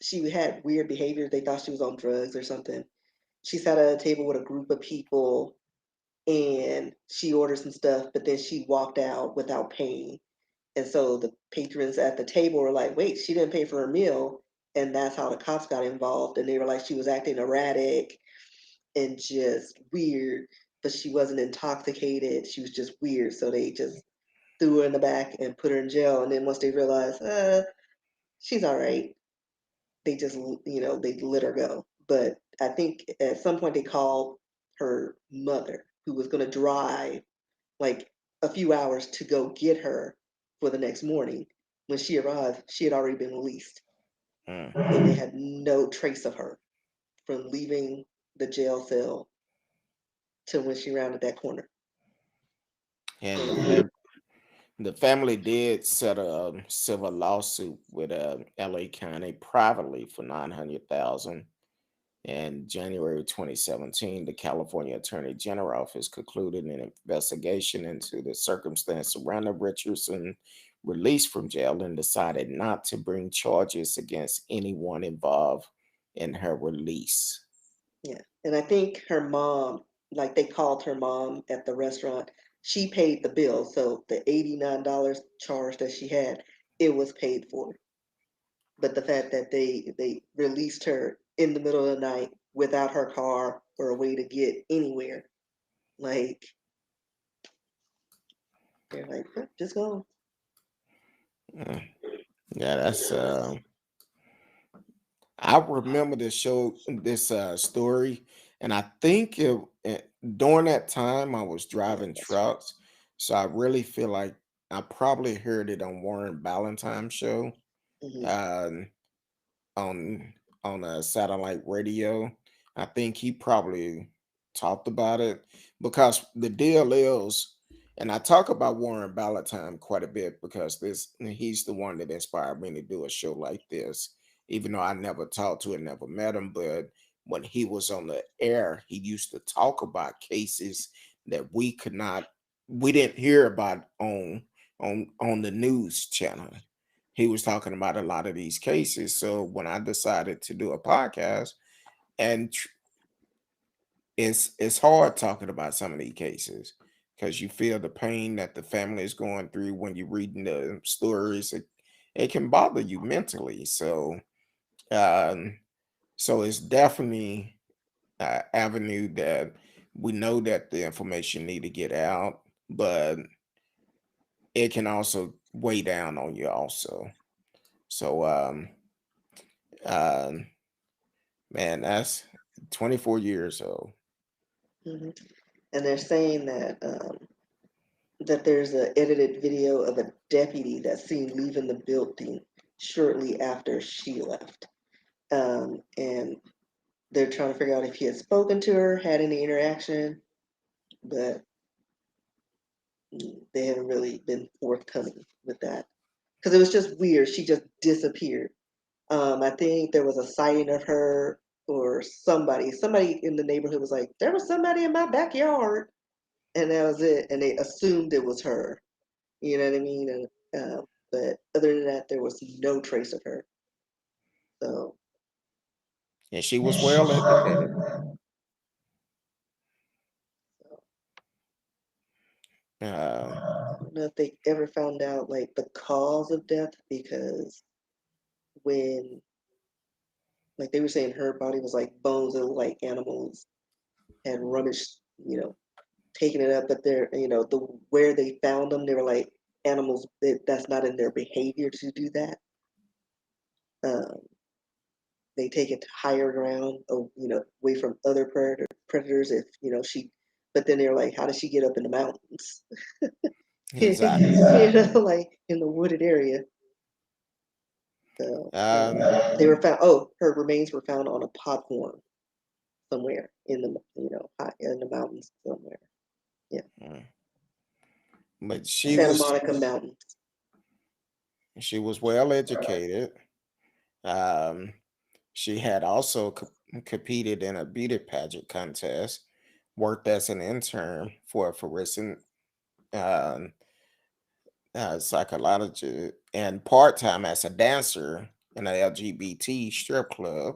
Speaker 2: she had weird behavior. They thought she was on drugs or something. She sat at a table with a group of people and she ordered some stuff, but then she walked out without paying. And so the patrons at the table were like, wait, she didn't pay for her meal. And that's how the cops got involved. And they were like, she was acting erratic and just weird, but she wasn't intoxicated. She was just weird. So they just threw her in the back and put her in jail. And then once they realized, she's all right, they just, they let her go. But I think at some point they called her mother, who was going to drive like a few hours to go get her for the next morning. When she arrived, she had already been released, and they
Speaker 3: Mm.
Speaker 2: had no trace of her from leaving the jail cell till when she rounded that corner.
Speaker 3: And
Speaker 2: And
Speaker 3: the family did set a civil lawsuit with LA County privately for 900,000. In January 2017, the California Attorney General office concluded an investigation into the circumstance surrounding Richardson released from jail and decided not to bring charges against anyone involved in her release.
Speaker 2: yeah, and I think her mom, like they called her mom at the restaurant. She paid the bill, so the $89 charge that she had, it was paid for. But the fact that they released her in the middle of the night without her car or a way to get anywhere, like they're like, "Oh, just go."
Speaker 3: Uh, Yeah, that's I remember this story, and I think during that time I was driving trucks, so I really feel like I probably heard it on Warren Ballantyne's show,
Speaker 2: Hmm.
Speaker 3: um, on a satellite radio. I think he probably talked about it because the deal is, and I talk about Warren Ballantine quite a bit because he's the one that inspired me to do a show like this. Even though I never talked to him, never met him, but when he was on the air, he used to talk about cases that we didn't hear about on on the news channel. He was talking about a lot of these cases. So when I decided to do a podcast, and it's hard talking about some of these cases because you feel the pain that the family is going through when you're reading the stories. It can bother you mentally. Um, so it's definitely an avenue that we know that the information need to get out, but it can also weigh down on you also. So um man, that's 24 years old.
Speaker 2: hmm And they're saying that there's an edited video of a deputy that's seen leaving the building shortly after she left. And they're trying to figure out if he had spoken to her, had any interaction, but they haven't really been forthcoming with that. Because it was just weird. She just disappeared. I think there was a sighting of her or somebody in the neighborhood was like, there was somebody in my backyard. And that was it. And they assumed it was her. You know what I mean? But other than that, there was no trace of her. So
Speaker 3: And she was well educated.
Speaker 2: I don't know if they ever found out like the cause of death, because when, like they were saying, her body was like bones and like animals had rummaged, taking it up, but they're, the where they found them, they were like animals that's not in their behavior to do that. Um, they take it to higher ground, or away from other predators. If but then they're like, how does she get up in the mountains?
Speaker 3: Exactly.
Speaker 2: Like in the wooded area. So
Speaker 3: Um,
Speaker 2: they were found. Oh, her remains were found on a podhorn somewhere in the in the mountains somewhere. Yeah,
Speaker 3: but
Speaker 2: Santa Monica Mountains.
Speaker 3: she was well educated. Um, she had also competed in a beauty pageant contest, worked as an intern for a Francine um, psychologist, and part time as a dancer in an LGBT strip club.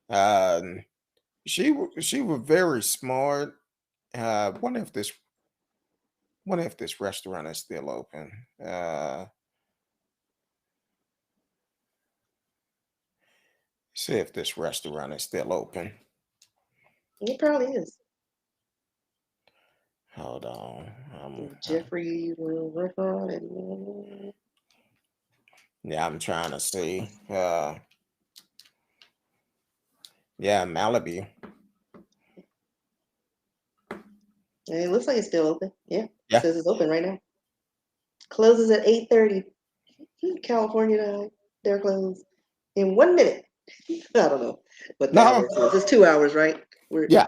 Speaker 3: Um, she was very smart. Wonder if this restaurant is still open. See if this restaurant is still open.
Speaker 2: It probably is.
Speaker 3: Hold on.
Speaker 2: Jeffrey restaurant and
Speaker 3: Yeah, I'm trying to see. Yeah, Malibu.
Speaker 2: it looks like it's still open. Yeah, it
Speaker 3: Yeah.
Speaker 2: says it's open right now. Closes at 8:30. California time. They're closed in 1 minute. I don't know what the
Speaker 3: No.
Speaker 2: hours is. It's 2 hours, right?
Speaker 3: Yeah.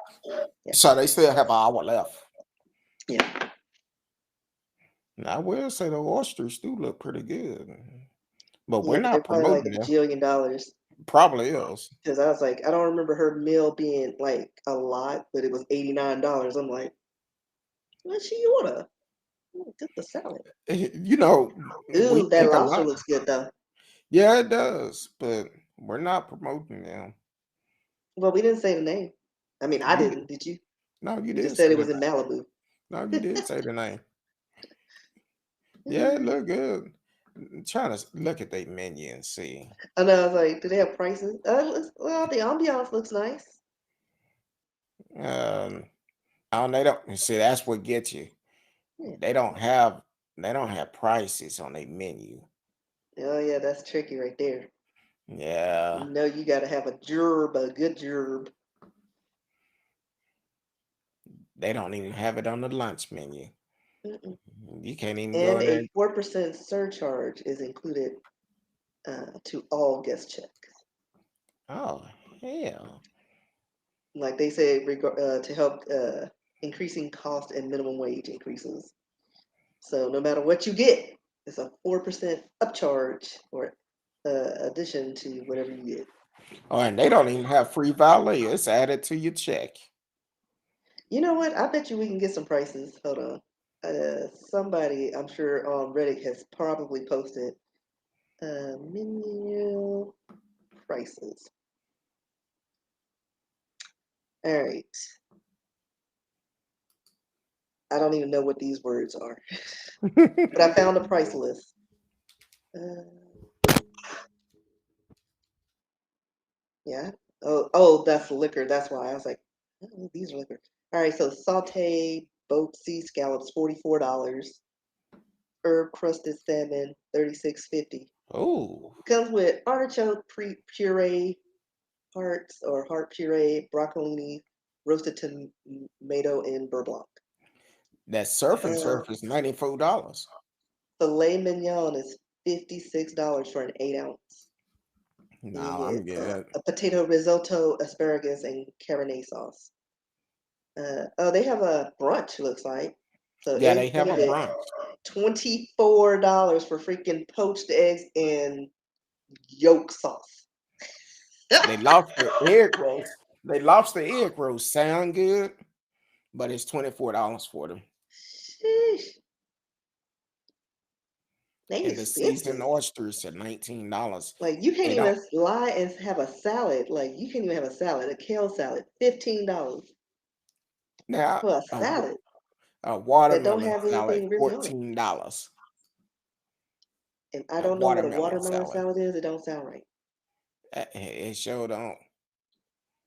Speaker 2: Yeah.
Speaker 3: So they still have an hour left.
Speaker 2: Yeah.
Speaker 3: I will say the oysters do look pretty good, but we're
Speaker 2: Yeah, but they're
Speaker 3: not
Speaker 2: probably like
Speaker 3: promoting
Speaker 2: a
Speaker 3: them.
Speaker 2: jillion dollars.
Speaker 3: Probably is.
Speaker 2: Because I was like, I don't remember her meal being like a lot, but it was $89. I'm like, what she order? Just the salad.
Speaker 3: You know, we
Speaker 2: Ooh, that
Speaker 3: think a
Speaker 2: lobster
Speaker 3: lot.
Speaker 2: looks good though.
Speaker 3: Yeah, it does, but we're not promoting them.
Speaker 2: Well, we didn't say the name. I mean, I
Speaker 3: You
Speaker 2: didn't. Did you?
Speaker 3: no, you
Speaker 2: We just
Speaker 3: did
Speaker 2: said
Speaker 3: say
Speaker 2: it
Speaker 3: the
Speaker 2: was in Malibu.
Speaker 3: no, you did say the name. Yeah, it look good. Trying to look at their menu and see.
Speaker 2: I know. I was like, do they have prices? Well, the ambiance looks nice.
Speaker 3: Um, oh, they don't see. That's what gets you.
Speaker 2: Yeah.
Speaker 3: They don't have prices on their menu.
Speaker 2: Oh yeah, that's tricky right there.
Speaker 3: Yeah,
Speaker 2: You got to have a good gerb.
Speaker 3: they don't even have it on the lunch menu.
Speaker 2: Mm-mm.
Speaker 3: You can't even go
Speaker 2: And
Speaker 3: in there.
Speaker 2: a 4% surcharge is included to all guest checks.
Speaker 3: Oh hell!
Speaker 2: Like they say, to help increasing cost and minimum wage increases. So no matter what you get, it's a 4% upcharge or addition to whatever you get.
Speaker 3: Oh, and they don't even have free valet. It's added to your check.
Speaker 2: You know what? I bet you we can get some prices. Hold on. Somebody, I'm sure on Reddit has probably posted menu prices. All right. I don't even know what these words are, but I found a price list. Yeah. Oh, that's liquor. That's why I was like, oh, these are liquor. All right. So saute boat sea scallops, $44. Herb crusted salmon, $36.50.
Speaker 3: Oh,
Speaker 2: Comes with artichoke puree, hearts or heart puree, broccolini, roasted tomato, and beurre blanc.
Speaker 3: that surf and
Speaker 2: Uh,
Speaker 3: turf is $94.
Speaker 2: filet mignon is $56 for an 8 ounce.
Speaker 3: No,
Speaker 2: And you
Speaker 3: I'm
Speaker 2: get
Speaker 3: good.
Speaker 2: a potato risotto, asparagus, and cabernet sauce. Oh, they have a brunch, looks like. So
Speaker 3: Yeah, they
Speaker 2: eggs
Speaker 3: have a
Speaker 2: Benedict,
Speaker 3: brunch.
Speaker 2: $24 for freaking poached eggs and yolk sauce.
Speaker 3: They lobster egg rolls. They lobster egg rolls sound good, but it's $24 for them.
Speaker 2: Sheesh, they
Speaker 3: And the seasoned
Speaker 2: expensive.
Speaker 3: oysters are $19.
Speaker 2: Like you can't
Speaker 3: They don't
Speaker 2: even lie and have a salad. Like you can't even have a salad, a kale salad, $15
Speaker 3: now
Speaker 2: for a
Speaker 3: a,
Speaker 2: salad
Speaker 3: a
Speaker 2: that don't
Speaker 3: watermelon
Speaker 2: have
Speaker 3: salad,
Speaker 2: anything really on it.
Speaker 3: $14.
Speaker 2: And I
Speaker 3: A
Speaker 2: don't know what a
Speaker 3: watermelon
Speaker 2: watermelon
Speaker 3: salad.
Speaker 2: salad is. It don't sound right.
Speaker 3: It sure don't.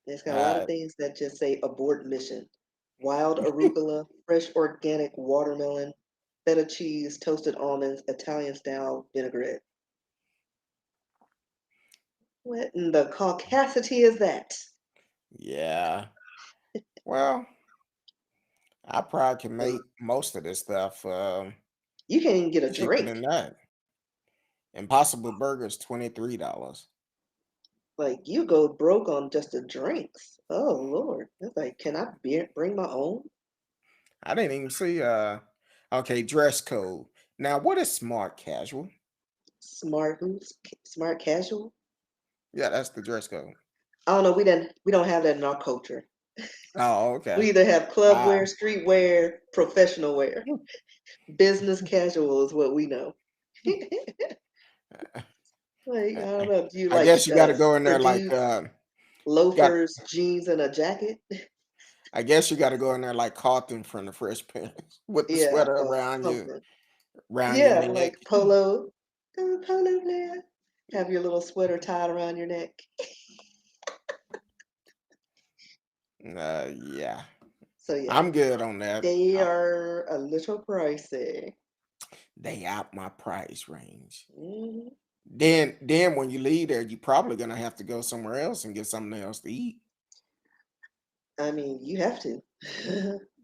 Speaker 2: It's got a lot of
Speaker 3: Uh,
Speaker 2: things that just say abort mission. Wild arugula, fresh organic watermelon, feta cheese, toasted almonds, Italian style vinaigrette. What in the caucasity is that?
Speaker 3: yeah. Well, I probably can make most of this stuff
Speaker 2: You can't even get a
Speaker 3: cheaper
Speaker 2: drink.
Speaker 3: than that. Impossible Burgers, $23.
Speaker 2: Like you go broke on just the drinks. Oh Lord. It's like, can I bring my own?
Speaker 3: I didn't even see okay, dress code. Now what is smart casual?
Speaker 2: Smart who's smart casual?
Speaker 3: Yeah, that's the dress code.
Speaker 2: I don't know. We don't have that in our culture.
Speaker 3: Oh,
Speaker 2: We
Speaker 3: okay.
Speaker 2: either have club
Speaker 3: Uh,
Speaker 2: wear, street wear, professional wear. Business casual is what we know. Like, I don't know. Do you
Speaker 3: I
Speaker 2: like
Speaker 3: guess you gotta go in there like
Speaker 2: produce
Speaker 3: got
Speaker 2: loafers, jeans, and a jacket?
Speaker 3: I guess you gotta go in there like Carlton from the Fresh Prince with the
Speaker 2: Yeah,
Speaker 3: sweater
Speaker 2: or
Speaker 3: around
Speaker 2: something.
Speaker 3: your
Speaker 2: Yeah,
Speaker 3: neck.
Speaker 2: like polo. Polo player. Have your little sweater tied around your neck.
Speaker 3: Yeah.
Speaker 2: So yeah,
Speaker 3: I'm good on that.
Speaker 2: they are a little pricey.
Speaker 3: They out my price range.
Speaker 2: Mhm.
Speaker 3: Then when you leave there, you're probably gonna have to go somewhere else and get something else to eat.
Speaker 2: I mean, you have to.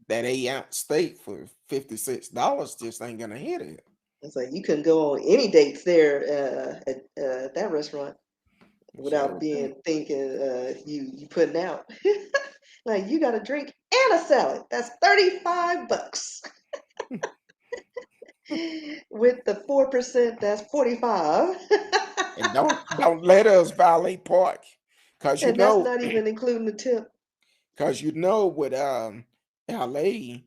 Speaker 3: That 8 ounce steak for $56 just ain't gonna hit it.
Speaker 2: It's like you couldn't go on any dates there at that restaurant without
Speaker 3: Sure.
Speaker 2: being thinking you putting out. Like you got a drink and a salad. That's $35. With the 4%, that's 45.
Speaker 3: And don't let us valet park. Cause you
Speaker 2: And that's
Speaker 3: know,
Speaker 2: not even including the tip.
Speaker 3: cause you know with LA,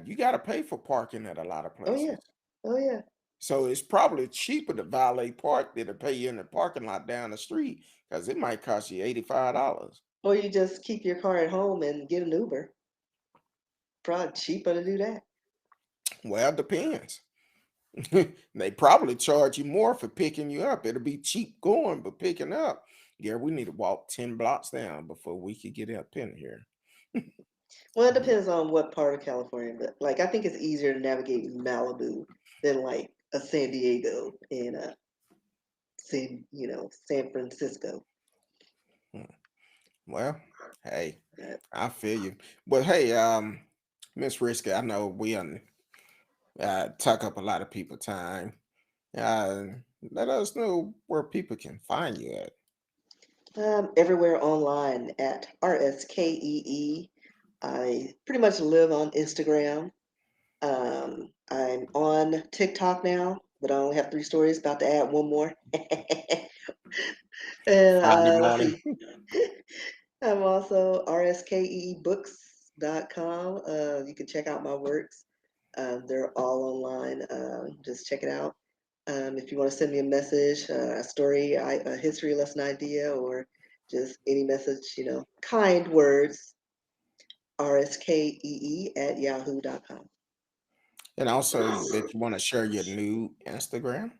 Speaker 3: you gotta pay for parking at a lot of
Speaker 2: Oh yeah.
Speaker 3: places.
Speaker 2: Oh yeah.
Speaker 3: So it's probably cheaper to valet park than to pay you in the parking lot down the street because it might cost you $85.
Speaker 2: Or you just keep your car at home and get an Uber. Probably cheaper to do that.
Speaker 3: Well, it depends. They probably charge you more for picking you up. It'll be cheap going, but picking up, yeah, we need to walk 10 blocks down before we could get up in here.
Speaker 2: Well, it depends on what part of California, but like I think it's easier to navigate Malibu than like a San Diego and San Francisco.
Speaker 3: Hmm. Well, hey,
Speaker 2: But,
Speaker 3: I feel you. But hey, Miss Risky, I know we talk up a lot of people time. Uh, Let us know where people can find you at.
Speaker 2: everywhere online at RSKEE. I pretty much live on Instagram. I'm on TikTok now, but I only have 3 stories. About to add one more. And
Speaker 3: Friday
Speaker 2: let's
Speaker 3: morning.
Speaker 2: see. I'm also RSKEE Books francinemartinez.com. You can check out my works. They're all online. Just check it out. If you want to send me a message, a story, a history lesson idea, or just any message, kind words, rskee@yahoo.com.
Speaker 3: And also, that you want to share your new Instagram?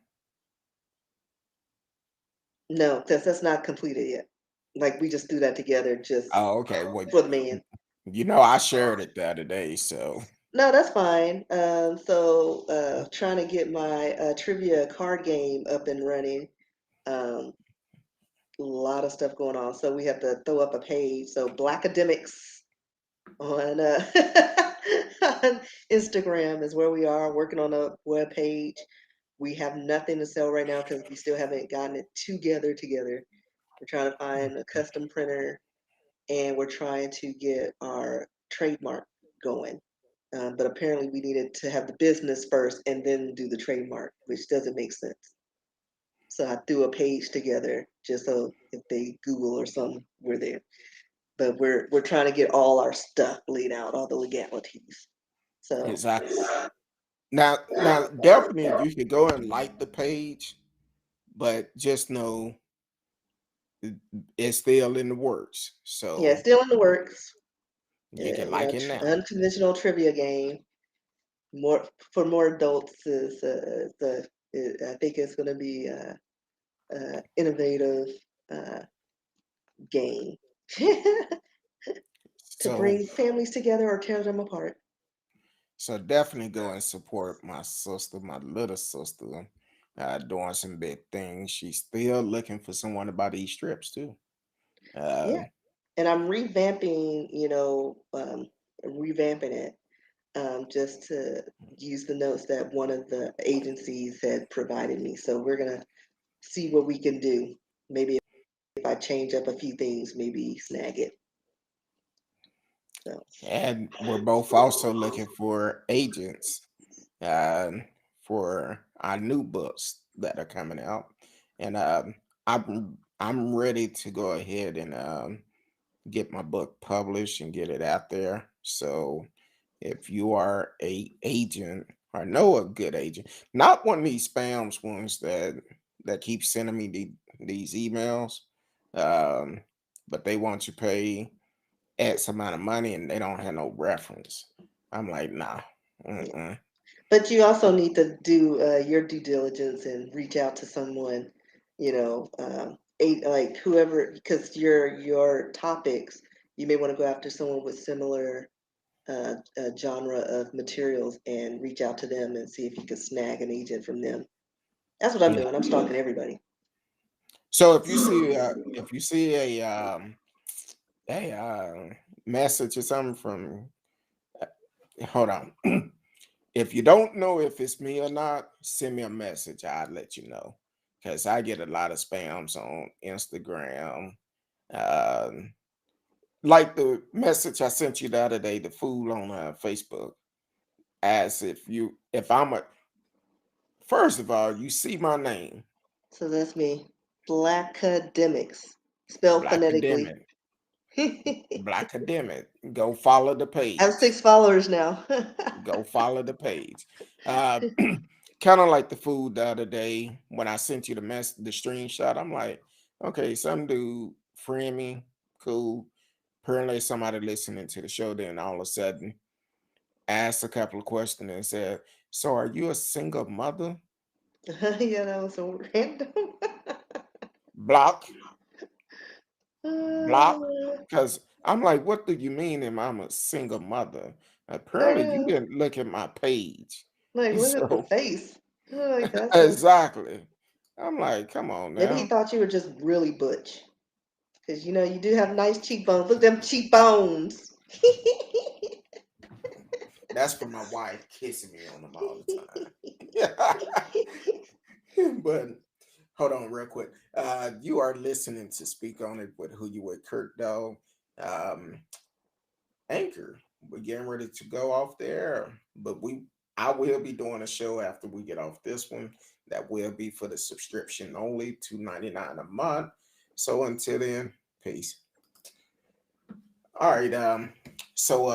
Speaker 2: No, because that's not completed yet. Like we just do that together, just
Speaker 3: Oh, okay. Well,
Speaker 2: for the man.
Speaker 3: I shared it the other day, so
Speaker 2: No, that's fine. Trying to get my trivia card game up and running. Um, a lot of stuff going on, so we have to throw up a page. So Black Academics on on Instagram is where we are working on a web page. We have nothing to sell right now because we still haven't gotten it together. We're trying to find a custom printer, and we're trying to get our trademark going. But apparently, we needed to have the business first and then do the trademark, which doesn't make sense. So I threw a page together just so if they Google or something, we're there. But we're trying to get all our stuff laid out, all the legalities. So
Speaker 3: exactly. Now, definitely you could go and like the page, but just know it's still in the works.
Speaker 2: yeah,
Speaker 3: So
Speaker 2: still in the works.
Speaker 3: you can like it now.
Speaker 2: Unconventional trivia game. More for more adults is I think it's going to be innovative uh, game to
Speaker 3: So
Speaker 2: bring families together or tear them apart.
Speaker 3: so definitely go and support my sister, my little sister, doing some big things. She's still looking for someone to buy these strips too.
Speaker 2: Yeah,
Speaker 3: Um,
Speaker 2: and I'm revamping, revamping it just to use the notes that one of the agencies had provided me. So we're gonna see what we can do. Maybe if I change up a few things, maybe snag it. So
Speaker 3: and we're both also looking for agents for our new books that are coming out, and I'm ready to go ahead and get my book published and get it out there. So if you are a agent or know a good agent, not one of these spams ones that keep sending me these emails, um, but they want you to pay X amount of money and they don't have no reference. I'm like, nah.
Speaker 2: yeah.
Speaker 3: Mm-mm.
Speaker 2: But you also need to do your due diligence and reach out to someone, like whoever, because your topics, you may want to go after someone with similar genre of materials and reach out to them and see if you can snag an agent from them. That's what I'm
Speaker 3: Yeah.
Speaker 2: doing. I'm stalking everybody.
Speaker 3: So if you see a message or something from hold on. If you don't know if it's me or not, send me a message. I'll let you know. Because I get a lot of spams on Instagram. Um, like the message I sent you the other day, the fool on Facebook. As if I'm a, first of all, you see my name,
Speaker 2: So that's me. Black academics, spelled
Speaker 3: Black
Speaker 2: phonetically.
Speaker 3: Academic.
Speaker 2: I
Speaker 3: Black Academic. Go follow the
Speaker 2: have
Speaker 3: page.
Speaker 2: 6 followers now.
Speaker 3: Go follow the page. Uh, kind of like the food the other day when I sent you the screenshot. I'm like, okay, some dude friend me, cool. Apparently, somebody listening to the show. Then all of a sudden, asked a couple of questions and said, "So, are you a single mother?"
Speaker 2: Yeah, that was so random.
Speaker 3: Block, block,
Speaker 2: Uh,
Speaker 3: because I'm like, what do you mean? If I'm a single mother?
Speaker 2: I
Speaker 3: Apparently, you
Speaker 2: know.
Speaker 3: didn't look at my page.
Speaker 2: Like, look at the
Speaker 3: So
Speaker 2: face. Like, that's a.
Speaker 3: exactly. I'm like, come on
Speaker 2: Maybe he
Speaker 3: now.
Speaker 2: thought you were just really butch. Because, you do have nice cheekbones. Look at them cheekbones.
Speaker 3: That's for my wife kissing me on them all the time. But hold on real quick. You are listening to Speak On It with Who You With Kurt Dog. Um, Anchor. We're getting ready to go off there. But I will be doing a show after we get off this one. That will be for the subscription only, $2.99 a month. So until then, peace. All right. So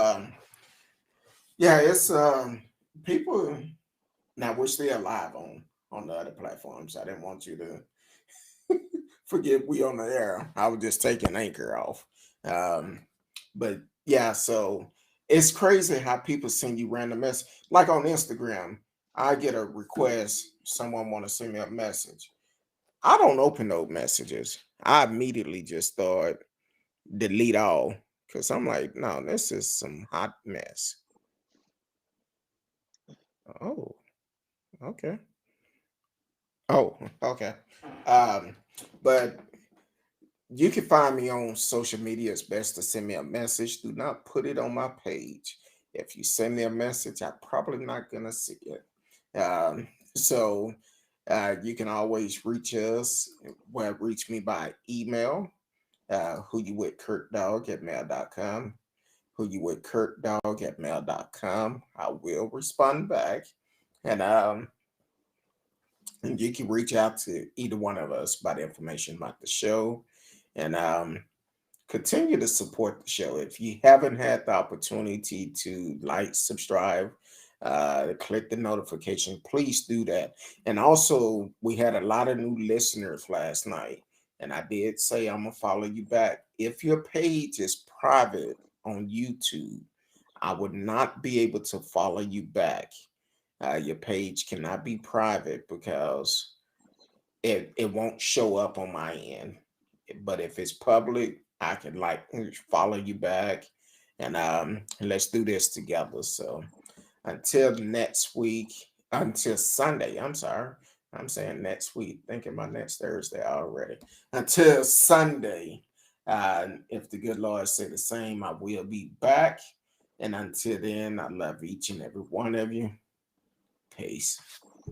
Speaker 3: yeah, it's people now we're still live on the other platforms. I didn't want you to forget we on the air. I was just taking Anchor off. Um, but yeah, so it's crazy how people send you random messages. Like on Instagram, I get a request, someone want to send me a message. I don't open those messages. I immediately just start delete all because I'm like, no, this is some hot mess. Oh, okay. Oh, okay. Um, but you can find me on social media. It's best to send me a message. Do not put it on my page. If you send me a message, I'm probably not gonna see it. So you can always reach us. Well, reach me by email. Who you with kirkdog at mail.com. Who you with kirkdog at mail.com. I will respond back. And you can reach out to either one of us about information about the show. And continue to support the show. If you haven't had the opportunity to like, subscribe, click the notification, please do that. And also, we had a lot of new listeners last night, and I did say I'm gonna follow you back. If your page is private on YouTube, I would not be able to follow you back. Your page cannot be private because it won't show up on my end. But if it's public, I can like follow you back, and let's do this together. So until next week, until Sunday, I'm sorry. I'm saying next week, thinking about next Thursday already. Until Sunday, if the good Lord say the same, I will be back. And until then, I love each and every one of you. Peace.